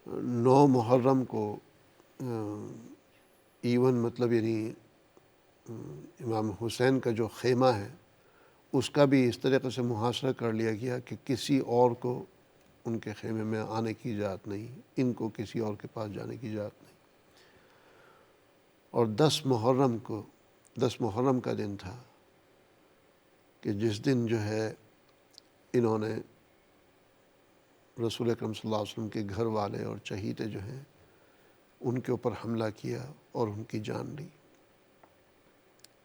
9 محرم کو ایون مطلب یعنی امام حسین کا جو خیمہ ہے اس کا بھی اس طریقے سے محاصرہ کر لیا گیا کہ کسی اور کو ان کے خیمے میں آنے کی اجازت نہیں، ان کو کسی اور کے پاس جانے کی اجازت نہیں۔ اور 10 محرم کا دن تھا کہ جس دن جو ہے انہوں نے رسول اکرم صلی اللہ علیہ وسلم کے گھر والے اور چہیتے جو ہیں ان کے اوپر حملہ کیا اور ان کی جان لی۔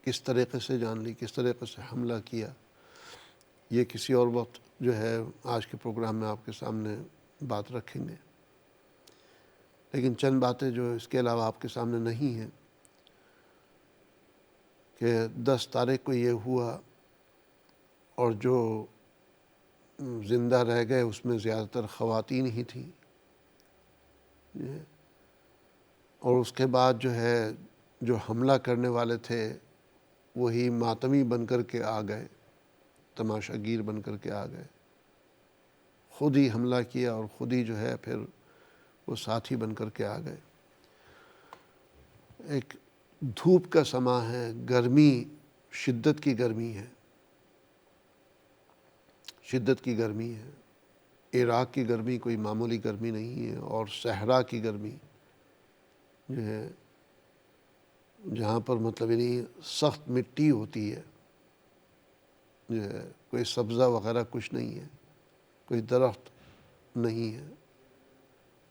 کس طریقے سے جان لی، کس طریقے سے حملہ کیا، یہ کسی اور وقت جو ہے آج کے پروگرام میں آپ کے سامنے بات رکھیں گے۔ لیکن چند باتیں جو اس کے علاوہ آپ کے سامنے نہیں ہیں کہ 10 تاریخ کو یہ ہوا، اور جو زندہ رہ گئے اس میں زیادہ تر خواتین ہی تھیں، اور اس کے بعد جو ہے جو حملہ کرنے والے تھے وہی ماتمی بن کر کے آ گئے، تماشا گیر بن کر کے آ گئے، خود ہی حملہ کیا اور خود ہی جو ہے پھر وہ ساتھی بن کر کے آ گئے۔ ایک دھوپ کا سماں ہے، گرمی، شدت کی گرمی ہے، شدت کی گرمی ہے۔ عراق کی گرمی کوئی معمولی گرمی نہیں ہے، اور صحرا کی گرمی جو ہے جہاں پر مطلب یعنی سخت مٹی ہوتی ہے، جو ہے کوئی سبزہ وغیرہ کچھ نہیں ہے، کوئی درخت نہیں ہے،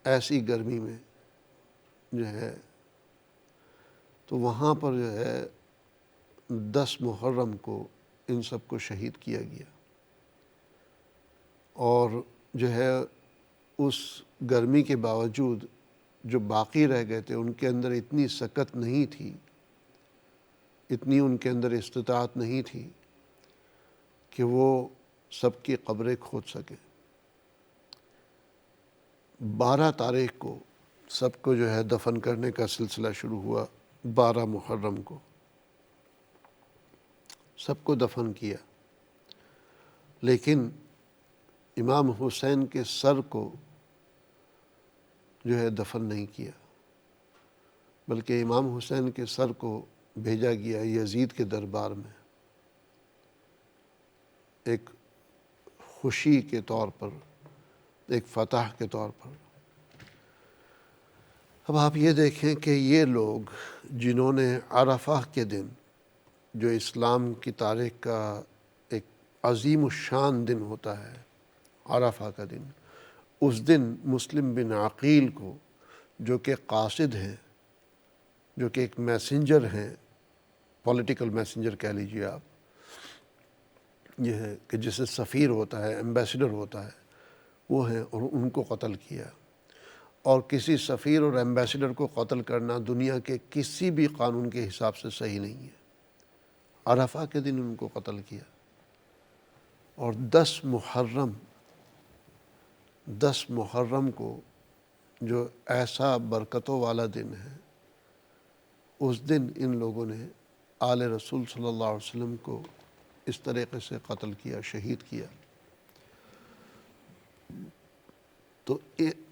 ایسی گرمی میں جو ہے تو وہاں پر جو ہے 10 محرم کو ان سب کو شہید کیا گیا۔ اور جو ہے اس گرمی کے باوجود جو باقی رہ گئے تھے ان کے اندر اتنی سکت نہیں تھی، اتنی ان کے اندر استطاعت نہیں تھی کہ وہ سب کی قبریں کھود سکیں۔ 12 تاریخ کو سب کو جو ہے دفن کرنے کا سلسلہ شروع ہوا۔ 12 محرم کو سب کو دفن کیا، لیکن امام حسین کے سر کو جو ہے دفن نہیں کیا، بلکہ امام حسین کے سر کو بھیجا گیا یزید کے دربار میں ایک خوشی کے طور پر، ایک فتح کے طور پر۔ اب آپ یہ دیکھیں کہ یہ لوگ جنہوں نے عرفہ کے دن، جو اسلام کی تاریخ کا ایک عظیم الشان دن ہوتا ہے، عرفہ کا دن، اس دن مسلم بن عقیل کو، جو کہ قاصد ہیں، جو کہ ایک میسنجر ہیں، پولیٹیکل میسنجر کہہ لیجیے آپ، یہ ہے کہ جسے سفیر ہوتا ہے، ایمبیسڈر ہوتا ہے، وہ ہیں اور ان کو قتل کیا. اور کسی سفیر اور ایمبیسڈر کو قتل کرنا دنیا کے کسی بھی قانون کے حساب سے صحیح نہیں ہے. عرفہ کے دن ان کو قتل کیا. اور 10 محرم کو جو ایسا برکتوں والا دن ہے، اس دن ان لوگوں نے آل رسول صلی اللہ علیہ وسلم کو اس طریقے سے قتل کیا، شہید کیا. تو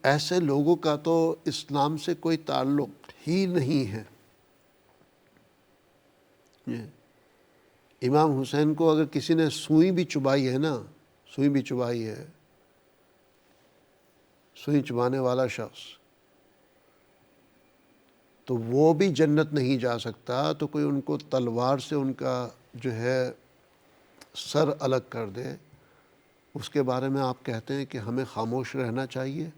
ایسے لوگوں کا تو اسلام سے کوئی تعلق ہی نہیں ہے. امام حسین کو اگر کسی نے سوئی بھی چبائی ہے نا، سوئی بھی چبائی ہے، سوئی چبانے والا شخص، تو وہ بھی جنت نہیں جا سکتا. تو کوئی ان کو تلوار سے ان کا جو ہے سر الگ کر دے، اس کے بارے میں آپ کہتے ہیں کہ ہمیں خاموش رہنا چاہیے.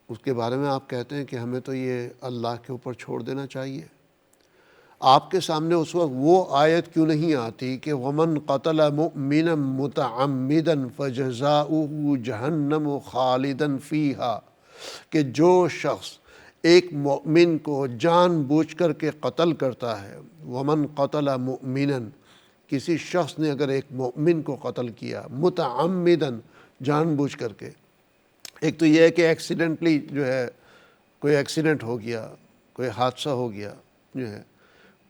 اس کے بارے میں آپ کہتے ہیں کہ ہمیں تو یہ اللہ کے اوپر چھوڑ دینا چاہیے. آپ کے سامنے اس وقت وہ آیت کیوں نہیں آتی کہ وَمَنْ قَتَلَ مُؤْمِنًا مُتَعَمِّدًا فَجَزَاؤُهُ جَهَنَّمُ خَالِدًا فِيهَا، کہ جو شخص ایک مؤمن کو جان بوجھ کر کے قتل کرتا ہے. وَمَنْ قَتَلَ مُؤْمِنًا، کسی شخص نے اگر ایک مؤمن کو قتل کیا متعمدًا، جان بوجھ کر کے. ایک تو یہ ہے کہ ایکسیڈنٹلی جو ہے کوئی ایکسیڈنٹ ہو گیا، کوئی حادثہ ہو گیا جو ہے،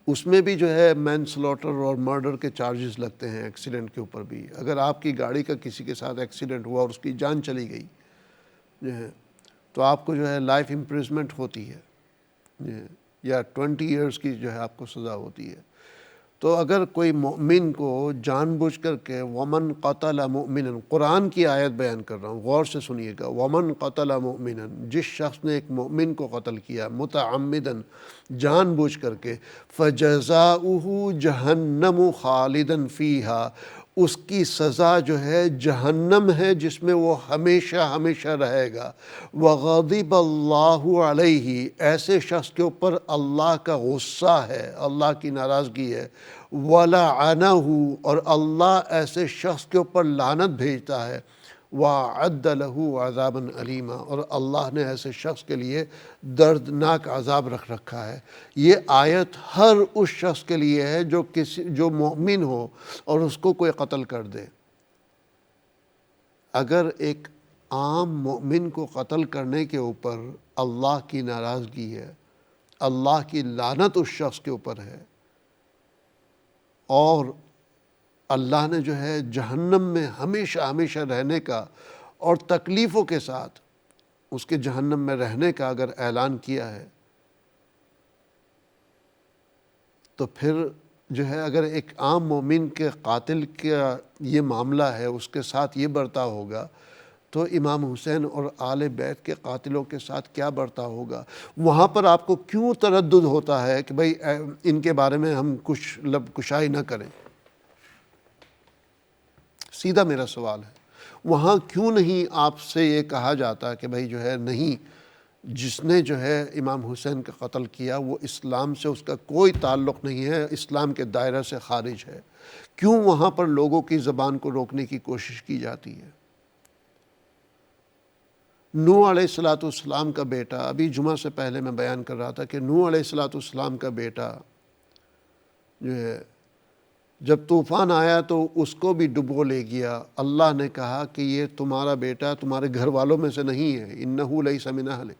اس میں بھی جو ہے مین سلوٹر اور مرڈر کے چارجز لگتے ہیں ایکسیڈنٹ کے اوپر بھی. اگر آپ کی گاڑی کا کسی کے ساتھ ایکسیڈنٹ ہوا اور اس کی جان چلی گئی جو ہے، تو آپ کو جو ہے لائف امپریزمنٹ ہوتی ہے یا 20 ایئرس کی جو ہے آپ کو سزا ہوتی ہے. تو اگر کوئی مؤمن کو جان بوجھ کر کے ومن قتل مؤمنا، قرآن کی آیت بیان کر رہا ہوں، غور سے سنیے گا، ومن قتل مؤمنا، جس شخص نے ایک مؤمن کو قتل کیا متعمدا، جان بوجھ کر کے، فجزاؤہ جہنم خالدا فیہا، اس کی سزا جو ہے جہنم ہے جس میں وہ ہمیشہ ہمیشہ رہے گا. وغضب اللہ علیہ، ایسے شخص کے اوپر اللہ کا غصہ ہے، اللہ کی ناراضگی ہے. ولعنہ، اور اللہ ایسے شخص کے اوپر لعنت بھیجتا ہے. وَأَعَدَّ لَهُ عَذَابًا عَلِيمًا، اور اللہ نے ایسے شخص کے لیے دردناک عذاب رکھ رکھا ہے. یہ آیت ہر اس شخص کے لیے ہے جو مؤمن ہو اور اس کو کوئی قتل کر دے. اگر ایک عام مؤمن کو قتل کرنے کے اوپر اللہ کی ناراضگی ہے، اللہ کی لعنت اس شخص کے اوپر ہے، اور اللہ نے جو ہے جہنم میں ہمیشہ ہمیشہ رہنے کا اور تکلیفوں کے ساتھ اس کے جہنم میں رہنے کا اگر اعلان کیا ہے، تو پھر جو ہے اگر ایک عام مومن کے قاتل کا یہ معاملہ ہے، اس کے ساتھ یہ برتاؤ ہوگا، تو امام حسین اور آل بیت کے قاتلوں کے ساتھ کیا برتاؤ ہوگا؟ وہاں پر آپ کو کیوں تردد ہوتا ہے کہ بھئی ان کے بارے میں ہم کچھ لب کشائی نہ کریں؟ سیدھا میرا سوال ہے، وہاں کیوں نہیں آپ سے یہ کہا جاتا کہ بھئی جو ہے نہیں، جس نے جو ہے امام حسین کا قتل کیا وہ اسلام سے اس کا کوئی تعلق نہیں ہے، اسلام کے دائرہ سے خارج ہے؟ کیوں وہاں پر لوگوں کی زبان کو روکنے کی کوشش کی جاتی ہے؟ نوح علیہ السلام کا بیٹا، ابھی جمعہ سے پہلے میں بیان کر رہا تھا کہ نوح علیہ السلام کا بیٹا جو ہے جب طوفان آیا تو اس کو بھی ڈبو لے گیا. اللہ نے کہا کہ یہ تمہارا بیٹا تمہارے گھر والوں میں سے نہیں ہے، انہ لیس من اہلک.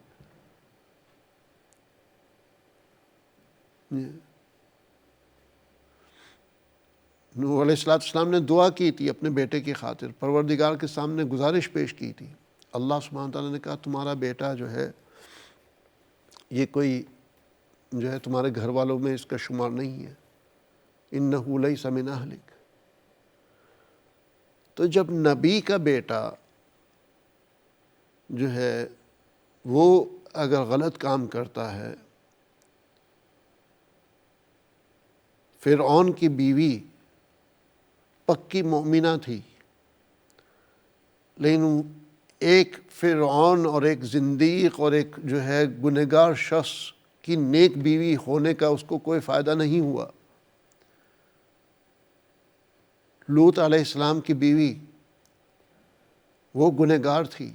نوح علیہ السلام نے دعا کی تھی اپنے بیٹے کی خاطر، پروردگار کے سامنے گزارش پیش کی تھی. اللہ سبحانہ تعالیٰ نے کہا تمہارا بیٹا جو ہے یہ کوئی جو ہے تمہارے گھر والوں میں اس کا شمار نہیں ہے، انہ لیس من اہلک. تو جب نبی کا بیٹا جو ہے وہ اگر غلط کام کرتا ہے، فرعون کی بیوی پکی مومنہ تھی، لیکن ایک فرعون اور ایک زندیق اور ایک جو ہے گنہگار شخص کی نیک بیوی ہونے کا اس کو کوئی فائدہ نہیں ہوا. لوط علیہ السلام کی بیوی وہ گنہگار تھی،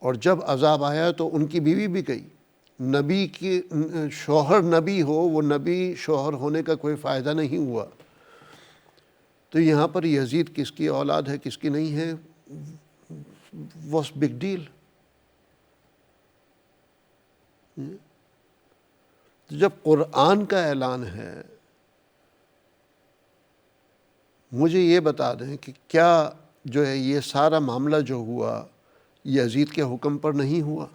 اور جب عذاب آیا تو ان کی بیوی بھی گئی۔ نبی کی شوہر نبی ہو، وہ نبی شوہر ہونے کا کوئی فائدہ نہیں ہوا۔ تو یہاں پر یزید کس کی اولاد ہے کس کی نہیں ہے، واٹس بگ ڈیل؟ جب قرآن کا اعلان ہے، مجھے یہ بتا دیں کہ کیا جو ہے یہ سارا معاملہ جو ہوا یزید کے حکم پر نہیں ہوا؟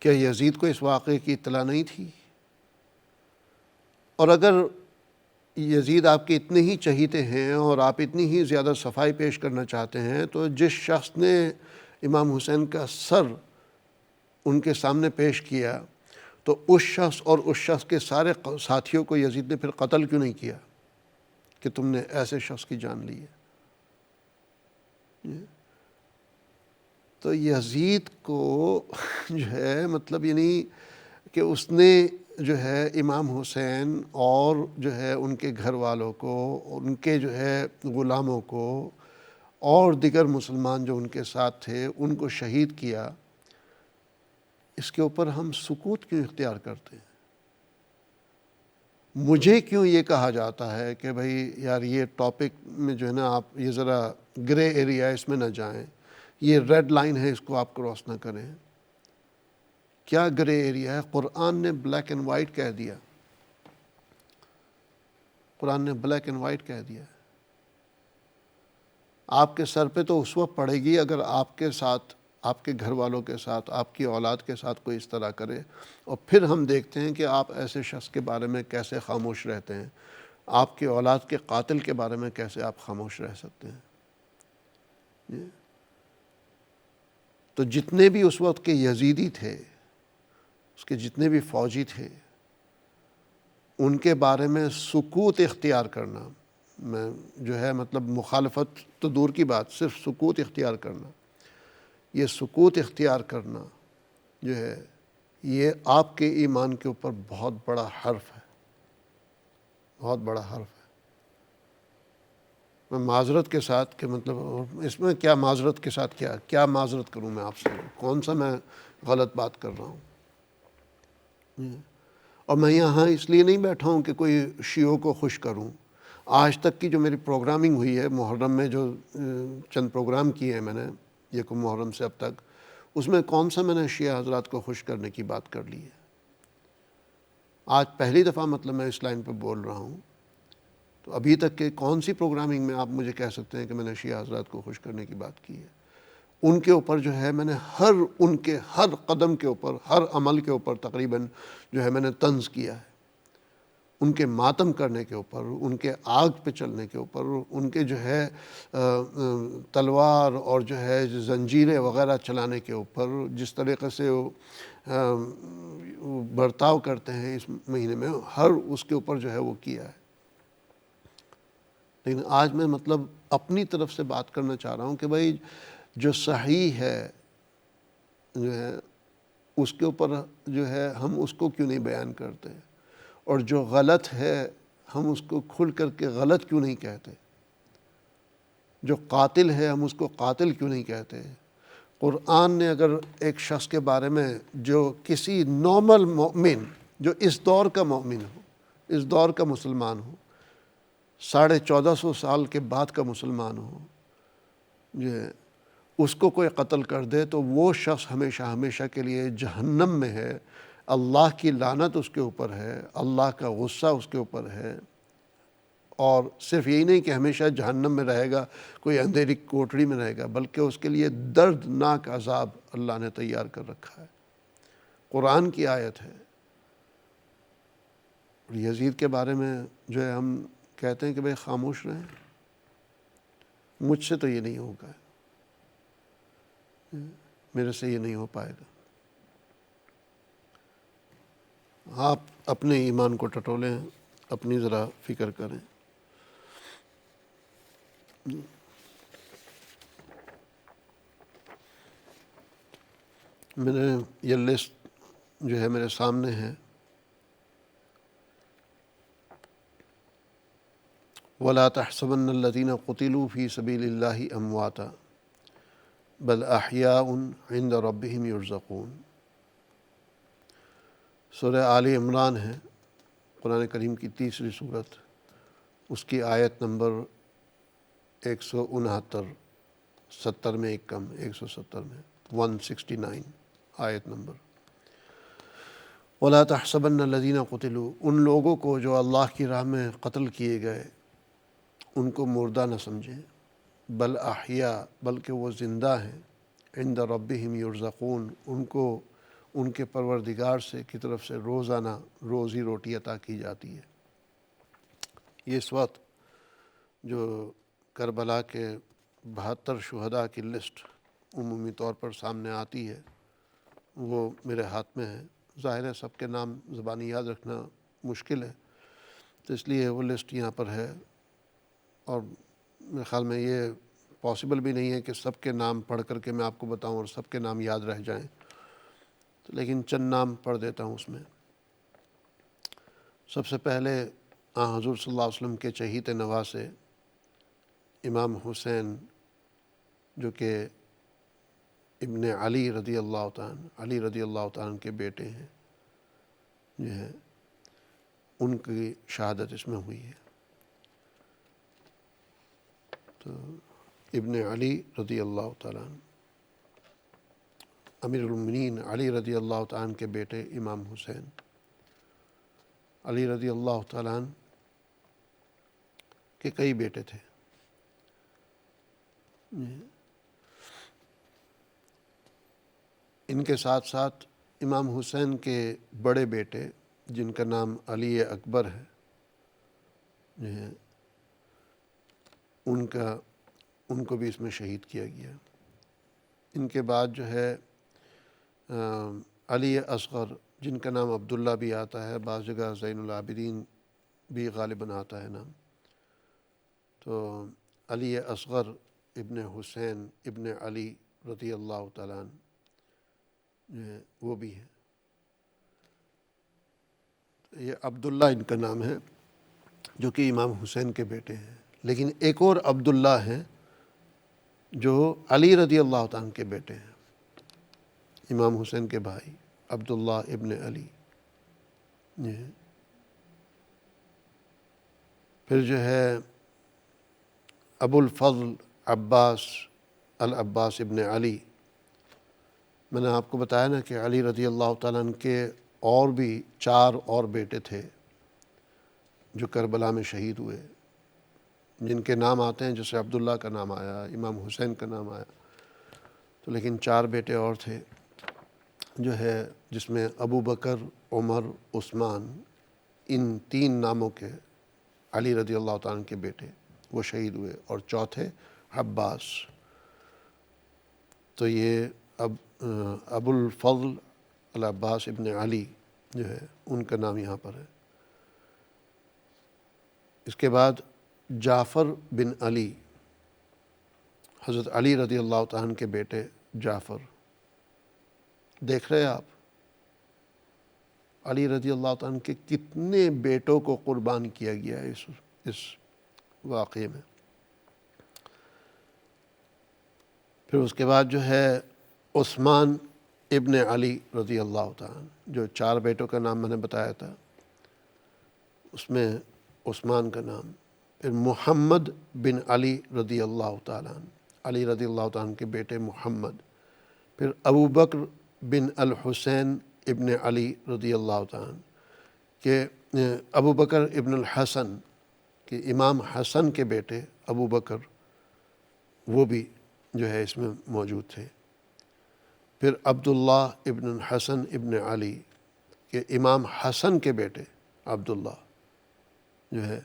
کیا یزید کو اس واقعے کی اطلاع نہیں تھی؟ اور اگر یزید آپ کے اتنے ہی چہیتے ہیں اور آپ اتنی ہی زیادہ صفائی پیش کرنا چاہتے ہیں، تو جس شخص نے امام حسین کا سر ان کے سامنے پیش کیا، تو اس شخص اور اس شخص کے سارے ساتھیوں کو یزید نے پھر قتل کیوں نہیں کیا کہ تم نے ایسے شخص کی جان لی ہے؟ تو یزید کو جو ہے مطلب یعنی کہ اس نے جو ہے امام حسین اور جو ہے ان کے گھر والوں کو، ان کے جو ہے غلاموں کو اور دیگر مسلمان جو ان کے ساتھ تھے ان کو شہید کیا، اس کے اوپر ہم سکوت کیوں اختیار کرتے ہیں؟ مجھے کیوں یہ کہا جاتا ہے کہ بھئی یار یہ ٹاپک میں جو ہے نا آپ یہ ذرا گرے ایریا اس میں نہ جائیں، یہ ریڈ لائن ہے، اس کو آپ کراس نہ کریں؟ کیا گرے ایریا ہے؟ قرآن نے بلیک اینڈ وائٹ کہہ دیا، قرآن نے بلیک اینڈ وائٹ کہہ دیا۔ آپ کے سر پہ تو اس وقت پڑے گی اگر آپ کے ساتھ، آپ کے گھر والوں کے ساتھ، آپ کی اولاد کے ساتھ کوئی اس طرح کرے، اور پھر ہم دیکھتے ہیں کہ آپ ایسے شخص کے بارے میں کیسے خاموش رہتے ہیں، آپ کی اولاد کے قاتل کے بارے میں کیسے آپ خاموش رہ سکتے ہیں؟ تو جتنے بھی اس وقت کے یزیدی تھے، اس کے جتنے بھی فوجی تھے، ان کے بارے میں سکوت اختیار کرنا، میں جو ہے مطلب مخالفت تو دور کی بات، صرف سکوت اختیار کرنا، یہ سکوت اختیار کرنا جو ہے یہ آپ کے ایمان کے اوپر بہت بڑا حرف ہے، بہت بڑا حرف ہے۔ میں معذرت کے ساتھ کہ مطلب اس میں کیا معذرت کے ساتھ کیا معذرت کروں میں آپ سے، کون سا میں غلط بات کر رہا ہوں؟ اور میں یہاں اس لیے نہیں بیٹھا ہوں کہ کوئی شیعوں کو خوش کروں۔ آج تک کی جو میری پروگرامنگ ہوئی ہے، محرم میں جو چند پروگرام کیے ہیں میں نے یکم محرم سے اب تک، اس میں کون سا میں نے شیعہ حضرات کو خوش کرنے کی بات کر لی ہے؟ آج پہلی دفعہ مطلب میں اس لائن پہ بول رہا ہوں، تو ابھی تک کے کون سی پروگرامنگ میں آپ مجھے کہہ سکتے ہیں کہ میں نے شیعہ حضرات کو خوش کرنے کی بات کی ہے؟ ان کے اوپر جو ہے میں نے ان کے ہر قدم کے اوپر، ہر عمل کے اوپر تقریباً جو ہے میں نے طنز کیا ہے، ان کے ماتم کرنے کے اوپر، ان کے آگ پہ چلنے کے اوپر، ان کے جو ہے تلوار اور جو ہے زنجیریں وغیرہ چلانے کے اوپر، جس طریقے سے وہ برتاؤ کرتے ہیں اس مہینے میں، ہر اس کے اوپر جو ہے وہ کیا ہے۔ لیکن آج میں مطلب اپنی طرف سے بات کرنا چاہ رہا ہوں کہ بھائی جو صحیح ہے جو ہے اس کے اوپر جو ہے ہم اس کو کیوں نہیں بیان کرتے، اور جو غلط ہے ہم اس کو کھل کر کے غلط کیوں نہیں کہتے، جو قاتل ہے ہم اس کو قاتل کیوں نہیں کہتے۔ قرآن نے اگر ایک شخص کے بارے میں جو کسی نارمل مومن، جو اس دور کا مومن ہو، اس دور کا مسلمان ہو، 1450 سال کے بعد کا مسلمان ہو، جو ہے اس کو کوئی قتل کر دے تو وہ شخص ہمیشہ ہمیشہ کے لیے جہنم میں ہے، اللہ کی لعنت اس کے اوپر ہے، اللہ کا غصہ اس کے اوپر ہے، اور صرف یہی نہیں کہ ہمیشہ جہنم میں رہے گا، کوئی اندھیری کوٹڑی میں رہے گا، بلکہ اس کے لیے دردناک عذاب اللہ نے تیار کر رکھا ہے۔ قرآن کی آیت ہے۔ اور یزید کے بارے میں جو ہے ہم کہتے ہیں کہ بھئی خاموش رہیں، مجھ سے تو یہ نہیں ہوگا، میرے سے یہ نہیں ہو پائے گا۔ آپ اپنے ایمان کو ٹٹولیں، اپنی ذرا فکر کریں۔ میں نے یہ لسٹ جو ہے میرے سامنے ہے، ولا تحسبن الذين قتلوا في سبيل الله امواتا بل احیاء عند ربهم یرزقون۔ سورہ آل عمران ہے، قرآن کریم کی تیسری صورت، اس کی آیت نمبر 169، 70 میں ایک کم، 170 میں 169 آیت نمبر۔ وَلَا تَحْسَبَنَّ الَّذِينَ قُتِلُوا، ان لوگوں کو جو اللہ کی راہ میں قتل کیے گئے ان کو مردہ نہ سمجھیں، بل احیاء، بلکہ وہ زندہ ہیں، عند ربہم یرزقون، ان کو ان کے پروردگار سے کی طرف سے روزانہ روزی روٹی عطا کی جاتی ہے۔ یہ اس وقت جو کربلا کے 72 شہداء کی لسٹ عمومی طور پر سامنے آتی ہے وہ میرے ہاتھ میں ہے۔ ظاہر ہے سب کے نام زبانی یاد رکھنا مشکل ہے، تو اس لیے وہ لسٹ یہاں پر ہے، اور میرے خیال میں یہ پاسبل بھی نہیں ہے کہ سب کے نام پڑھ کر کے میں آپ کو بتاؤں اور سب کے نام یاد رہ جائیں، تو لیکن چند نام پڑھ دیتا ہوں اس میں۔ سب سے پہلے حضور صلی اللہ علیہ وسلم کے چہیت نواسے امام حسین، جو کہ ابن علی رضی اللہ تعالیٰ کے بیٹے ہیں، جو ہے ان کی شہادت اس میں ہوئی ہے۔ تو ابن علی رضی اللہ تعالیٰ، امیر المومنین علی رضی اللہ تعالیٰ کے بیٹے امام حسین، علی رضی اللہ تعالیٰ کے کئی بیٹے تھے۔ ان کے ساتھ ساتھ امام حسین کے بڑے بیٹے جن کا نام علی اکبر ہے، جو ہے ان کو بھی اس میں شہید کیا گیا۔ ان کے بعد جو ہے علی اصغر، جن کا نام عبداللہ بھی آتا ہے، بعض جگہ زین العابدین بھی غالباً آتا ہے نام، تو علی اصغر ابن حسین ابن علی رضی اللہ تعالیٰ جو ہے وہ بھی ہے۔ یہ عبداللہ ان کا نام ہے، جو کہ امام حسین کے بیٹے ہیں، لیکن ایک اور عبداللہ ہیں جو علی رضی اللہ تعالیٰ کے بیٹے ہیں، امام حسین کے بھائی عبداللہ ابن علی۔ پھر جو ہے ابو الفضل عباس العباس ابن علی، میں نے آپ کو بتایا نا کہ علی رضی اللہ تعالیٰ عنہ کے اور بھی 4 اور بیٹے تھے جو کربلا میں شہید ہوئے، جن کے نام آتے ہیں، جیسے عبداللہ کا نام آیا، امام حسین کا نام آیا، تو لیکن 4 بیٹے اور تھے جو ہے، جس میں ابو بکر، عمر، عثمان، ان 3 ناموں کے علی رضی اللہ تعالیٰ عنہ کے بیٹے وہ شہید ہوئے، اور چوتھے عباس۔ تو یہ ابو الفضل العباس ابن علی جو ہے ان کا نام یہاں پر ہے۔ اس کے بعد جعفر بن علی، حضرت علی رضی اللہ تعالیٰ عنہ کے بیٹے جعفر، دیکھ رہے ہیں آپ علی رضی اللہ تعالیٰ عنہ کے کتنے بیٹوں کو قربان کیا گیا ہے اس واقعے میں۔ پھر اس کے بعد جو ہے عثمان ابن علی رضی اللہ تعالیٰ عنہ، جو 4 بیٹوں کا نام میں نے بتایا تھا، اس میں عثمان کا نام۔ پھر محمد بن علی رضی اللہ تعالیٰ عنہ، علی رضی اللہ تعالیٰ عنہ کے بیٹے محمد۔ پھر ابو بکر بن الحسین ابن علی رضی اللہ تعالیٰ عنہ، کہ ابو بکر ابن الحسن، کہ امام حسن کے بیٹے ابو بکر، وہ بھی جو ہے اس میں موجود تھے۔ پھر عبداللہ ابن الحسن ابن علی، کہ امام حسن کے بیٹے عبداللہ جو ہے،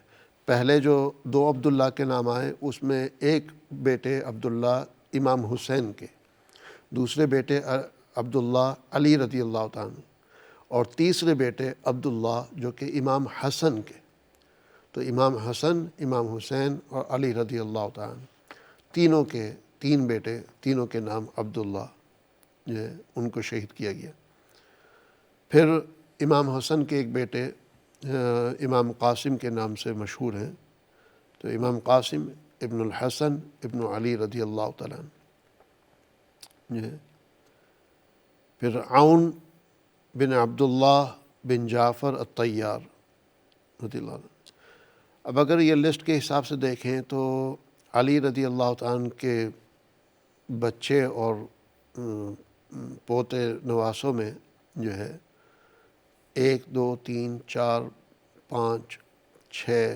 پہلے جو 2 عبداللہ کے نام آئے اس میں ایک بیٹے عبداللہ امام حسین کے، دوسرے بیٹے عبداللہ علی رضی اللہ تعالیٰ عنہ، اور تیسرے بیٹے عبداللہ جو کہ امام حسن کے۔ تو امام حسن، امام حسین اور علی رضی اللہ تعالیٰ عنہ، تینوں کے 3 بیٹے، تینوں کے نام عبداللہ جو ہے ان کو شہید کیا گیا۔ پھر امام حسن کے ایک بیٹے امام قاسم کے نام سے مشہور ہیں، تو امام قاسم ابن الحسن ابن علی رضی اللہ تعالیٰ عنہ، پھر عون بن عبداللہ بن جعفر الطیار رضی اللہ عنہ۔ اب اگر یہ لسٹ کے حساب سے دیکھیں تو علی رضی اللہ تعالیٰ عنہ کے بچے اور پوتے نواسوں میں جو ہے 1 2 3 4 5 6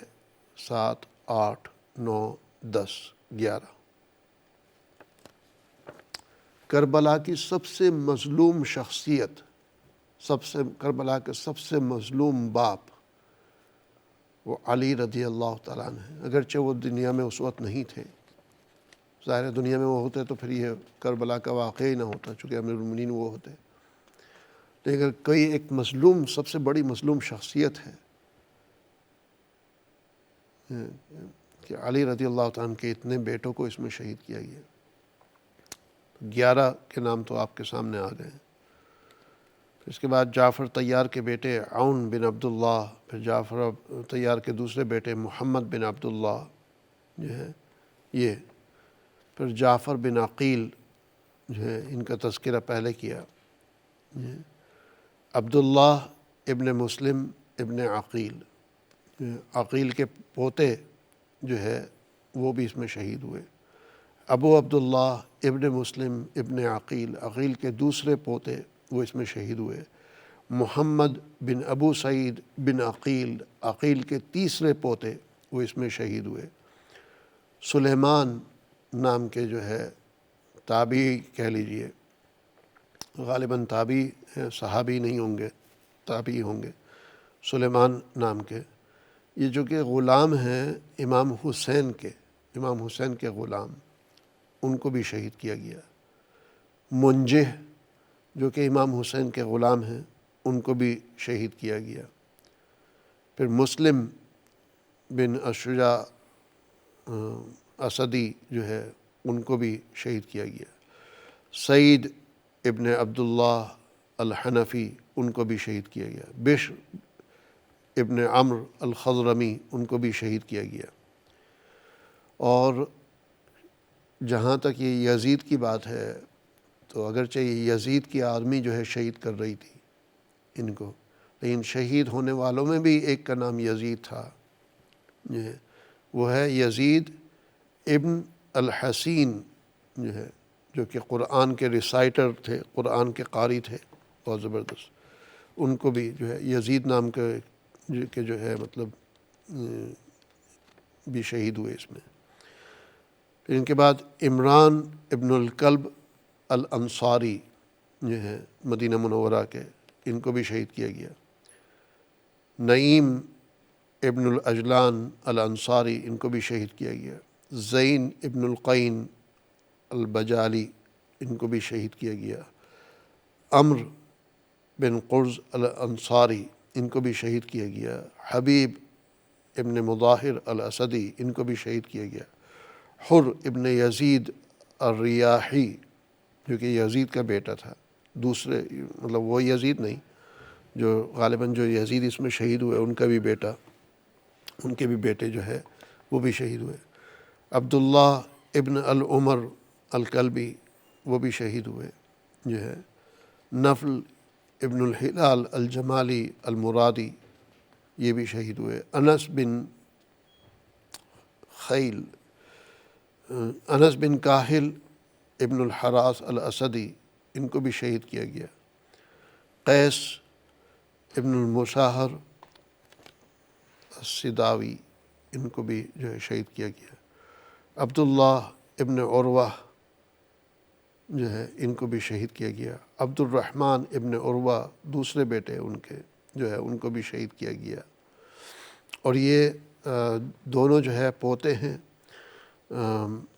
7 8 9 10 11 کربلا کی سب سے مظلوم شخصیت، کربلا کے سب سے مظلوم باپ وہ علی رضی اللہ تعالیٰ عنہ ہیں، اگرچہ وہ دنیا میں اس وقت نہیں تھے۔ ظاہر دنیا میں وہ ہوتے تو پھر یہ کربلا کا واقعہ ہی نہ ہوتا، چونکہ امیر المومنین وہ ہوتے، لیکن کوئی ایک مظلوم، سب سے بڑی مظلوم شخصیت ہے کہ علی رضی اللہ تعالیٰ عنہ کے اتنے بیٹوں کو اس میں شہید کیا گیا۔ 11 کے نام تو آپ کے سامنے آ گئے۔ پھر اس کے بعد جعفر طیار کے بیٹے عون بن عبداللہ، پھر جعفر طیار کے دوسرے بیٹے محمد بن عبداللہ جو ہے یہ، پھر جعفر بن عقیل جو ہے ان کا تذکرہ پہلے کیا، عبداللہ ابن مسلم ابن عقیل، عقیل کے پوتے جو ہے وہ بھی اس میں شہید ہوئے۔ ابو عبداللہ ابن مسلم ابن عقیل، عقیل کے دوسرے پوتے وہ اس میں شہید ہوئے۔ محمد بن ابو سعید بن عقیل، عقیل کے تیسرے پوتے وہ اس میں شہید ہوئے۔ سلیمان نام کے جو ہے تابعی کہہ لیجئے، غالباً تابعی ہیں، صحابی نہیں ہوں گے، تابعی ہوں گے، سلیمان نام کے، یہ جو کہ غلام ہیں امام حسین کے غلام، ان کو بھی شہید کیا گیا۔ منجہ جو کہ امام حسین کے غلام ہیں ان کو بھی شہید کیا گیا۔ پھر مسلم بن اشجع اسدی جو ہے ان کو بھی شہید کیا گیا۔ سعید ابن عبداللہ الحنفی ان کو بھی شہید کیا گیا۔ بشر ابن عمرو الخضرمی ان کو بھی شہید کیا گیا۔ اور جہاں تک یہ یزید کی بات ہے تو اگرچہ یہ یزید کی آرمی جو ہے شہید کر رہی تھی ان کو، لیکن شہید ہونے والوں میں بھی ایک کا نام یزید تھا، وہ ہے یزید ابن الحسین جو ہے، جو کہ قرآن کے ریسائٹر تھے، قرآن کے قاری تھے بہت زبردست، ان کو بھی جو ہے یزید نام کے جو ہے مطلب بھی شہید ہوئے اس میں۔ پھر ان کے بعد عمران ابن الکلب الانصاری جو ہے مدینہ منورہ کے، ان کو بھی شہید کیا گیا۔ نعیم ابن الاجلان الانصاری ان کو بھی شہید کیا گیا۔ زین ابن القین البجالی ان کو بھی شہید کیا گیا۔ عمر بن قرز الانصاری ان کو بھی شہید کیا گیا۔ حبیب ابن مظاہر الاسدی ان کو بھی شہید کیا گیا۔ حر ابن یزید الریاحی جو کہ یزید کا بیٹا تھا، دوسرے مطلب وہ یزید نہیں، جو غالباً جو یزید اس میں شہید ہوئے ان کا بھی بیٹا، ان کے بھی بیٹے جو ہے وہ بھی شہید ہوئے۔ عبداللہ ابن العمر الکلبی وہ بھی شہید ہوئے جو ہے۔ نفل ابن الہلال الجمالی المرادی یہ بھی شہید ہوئے۔ انس بن کاہل ابن الحراس الاسدی ان کو بھی شہید کیا گیا۔ قیس ابن المشاہر السداوی ان کو بھی جو ہے شہید کیا گیا۔ عبداللہ ابن عروہ جو ہے ان کو بھی شہید کیا گیا۔ عبد الرحمن ابن عروہ دوسرے بیٹے ان کے جو ہے ان کو بھی شہید کیا گیا۔ اور یہ دونوں جو ہے پوتے ہیں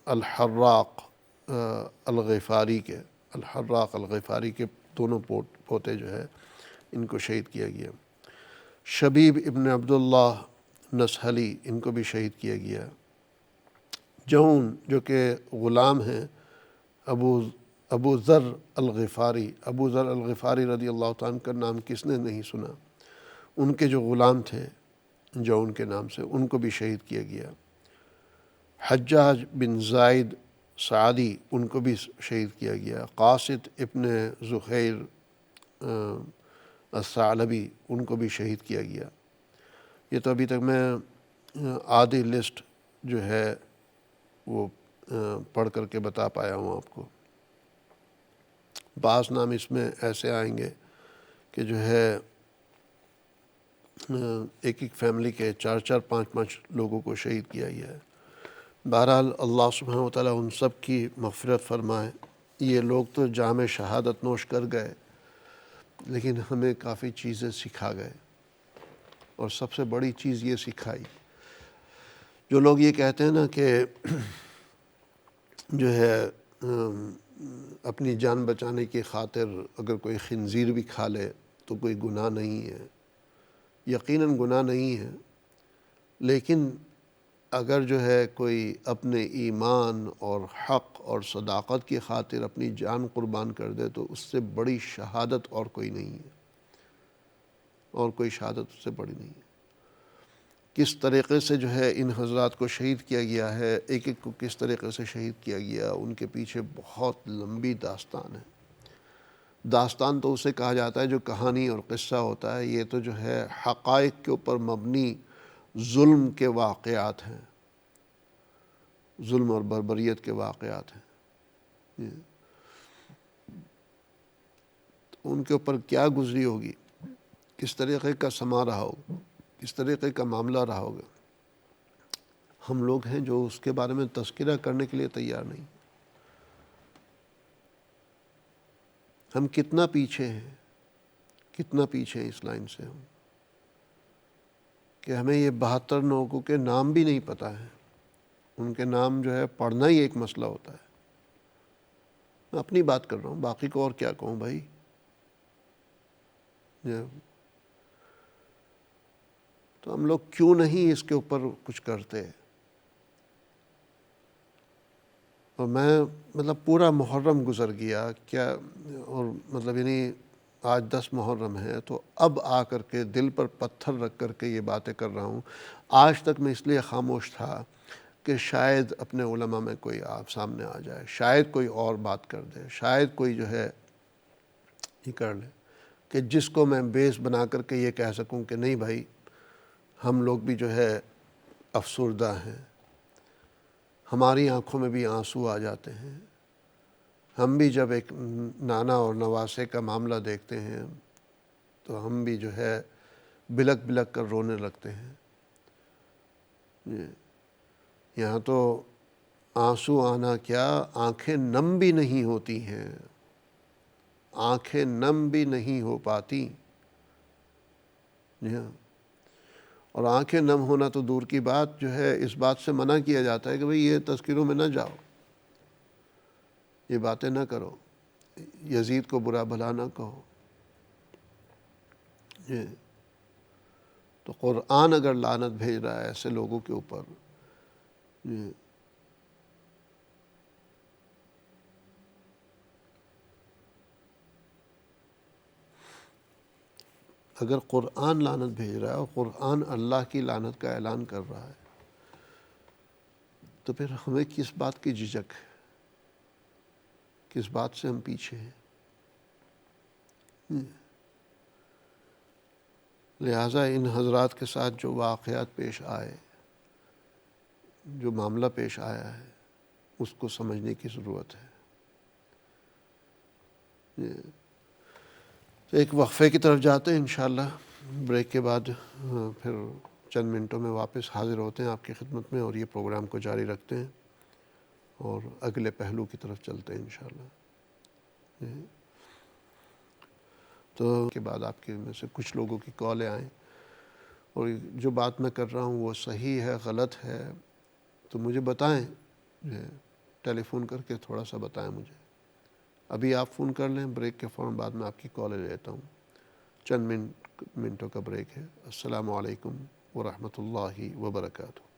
الحراق الغفاری کے دونوں پوتے جو ہے ان کو شہید کیا گیا۔ شبیب ابن عبداللہ نسحلی ان کو بھی شہید کیا گیا۔ جون جو کہ غلام ہیں ابو ذر الغفاری رضی اللہ تعالیٰ عنہ کا نام کس نے نہیں سنا، ان کے جو غلام تھے جون کے نام سے، ان کو بھی شہید کیا گیا۔ حجاج بن زائد سعدی ان کو بھی شہید کیا گیا، قاصد ابن زخیر الثعلبی ان کو بھی شہید کیا گیا۔ یہ تو ابھی تک میں آدھی لسٹ جو ہے وہ پڑھ کر کے بتا پایا ہوں آپ کو۔ بعض نام اس میں ایسے آئیں گے کہ جو ہے ایک ایک فیملی کے 4 5 لوگوں کو شہید کیا گیا ہے۔ بہرحال اللہ سبحانہ وتعالیٰ ان سب کی مغفرت فرمائے۔ یہ لوگ تو جام شہادت نوش کر گئے، لیکن ہمیں کافی چیزیں سکھا گئے، اور سب سے بڑی چیز یہ سکھائی، جو لوگ یہ کہتے ہیں نا کہ جو ہے اپنی جان بچانے کی خاطر اگر کوئی خنزیر بھی کھا لے تو کوئی گناہ نہیں ہے، یقیناً گناہ نہیں ہے، لیکن اگر جو ہے کوئی اپنے ایمان اور حق اور صداقت کی خاطر اپنی جان قربان کر دے تو اس سے بڑی شہادت اور کوئی نہیں ہے، اور کوئی شہادت اس سے بڑی نہیں ہے۔ کس طریقے سے جو ہے ان حضرات کو شہید کیا گیا ہے، ایک ایک کو کس طریقے سے شہید کیا گیا، ان کے پیچھے بہت لمبی داستان ہے۔ داستان تو اسے کہا جاتا ہے جو کہانی اور قصہ ہوتا ہے، یہ تو جو ہے حقائق کے اوپر مبنی ظلم کے واقعات ہیں، ظلم اور بربریت کے واقعات ہیں۔ ان کے اوپر کیا گزری ہوگی، کس طریقے کا سما رہا ہوگا، کس طریقے کا معاملہ رہا ہوگا، ہم لوگ ہیں جو اس کے بارے میں تذکرہ کرنے کے لیے تیار نہیں۔ ہم کتنا پیچھے ہیں، کتنا پیچھے ہیں اس لائن سے ہم، کہ ہمیں یہ 72 لوگوں کے نام بھی نہیں پتہ ہیں۔ ان کے نام جو ہے پڑھنا ہی ایک مسئلہ ہوتا ہے۔ میں اپنی بات کر رہا ہوں، باقی کو اور کیا کہوں بھائی۔ تو ہم لوگ کیوں نہیں اس کے اوپر کچھ کرتے؟ اور میں پورا محرم گزر گیا کیا، اور یعنی آج 10 محرم ہے، تو اب آ کر کے دل پر پتھر رکھ کر کے یہ باتیں کر رہا ہوں۔ آج تک میں اس لیے خاموش تھا کہ شاید اپنے علماء میں کوئی آپ سامنے آ جائے، شاید کوئی اور بات کر دے، شاید کوئی جو ہے یہ کر لے کہ جس کو میں بیس بنا کر کے یہ کہہ سکوں کہ نہیں بھائی، ہم لوگ بھی جو ہے افسردہ ہیں، ہماری آنکھوں میں بھی آنسو آ جاتے ہیں، ہم بھی جب ایک نانا اور نواسے کا معاملہ دیکھتے ہیں تو ہم بھی جو ہے بلک بلک کر رونے لگتے ہیں۔ یہاں تو آنسو آنا کیا، آنکھیں نم بھی نہیں ہوتی ہیں، آنکھیں نم بھی نہیں ہو پاتی۔ جی ہاں، اور آنکھیں نم ہونا تو دور کی بات، جو ہے اس بات سے منع کیا جاتا ہے کہ بھئی یہ تذکروں میں نہ جاؤ، یہ باتیں نہ کرو، یزید کو برا بھلا نہ کہو۔ تو قرآن اگر لعنت بھیج رہا ہے ایسے لوگوں کے اوپر، اگر قرآن لعنت بھیج رہا ہے اور قرآن اللہ کی لعنت کا اعلان کر رہا ہے، تو پھر ہمیں کس بات کی جھجک ہے، کس بات سے ہم پیچھے ہیں؟ لہٰذا ان حضرات کے ساتھ جو واقعات پیش آئے، جو معاملہ پیش آیا ہے، اس کو سمجھنے کی ضرورت ہے۔ تو ایک وقفے کی طرف جاتے ہیں انشاءاللہ، بریک کے بعد پھر چند منٹوں میں واپس حاضر ہوتے ہیں آپ کی خدمت میں، اور یہ پروگرام کو جاری رکھتے ہیں اور اگلے پہلو کی طرف چلتے ہیں انشاءاللہ۔ تو کے بعد آپ کے میں سے کچھ لوگوں کی کالیں آئیں، اور جو بات میں کر رہا ہوں وہ صحیح ہے غلط ہے تو مجھے بتائیں، ٹیلی فون کر کے تھوڑا سا بتائیں مجھے۔ ابھی آپ فون کر لیں، بریک کے فوراً بعد میں آپ کی کالیں لیتا ہوں۔ چند منٹوں کا بریک ہے۔ السلام علیکم ورحمۃ اللہ وبرکاتہ۔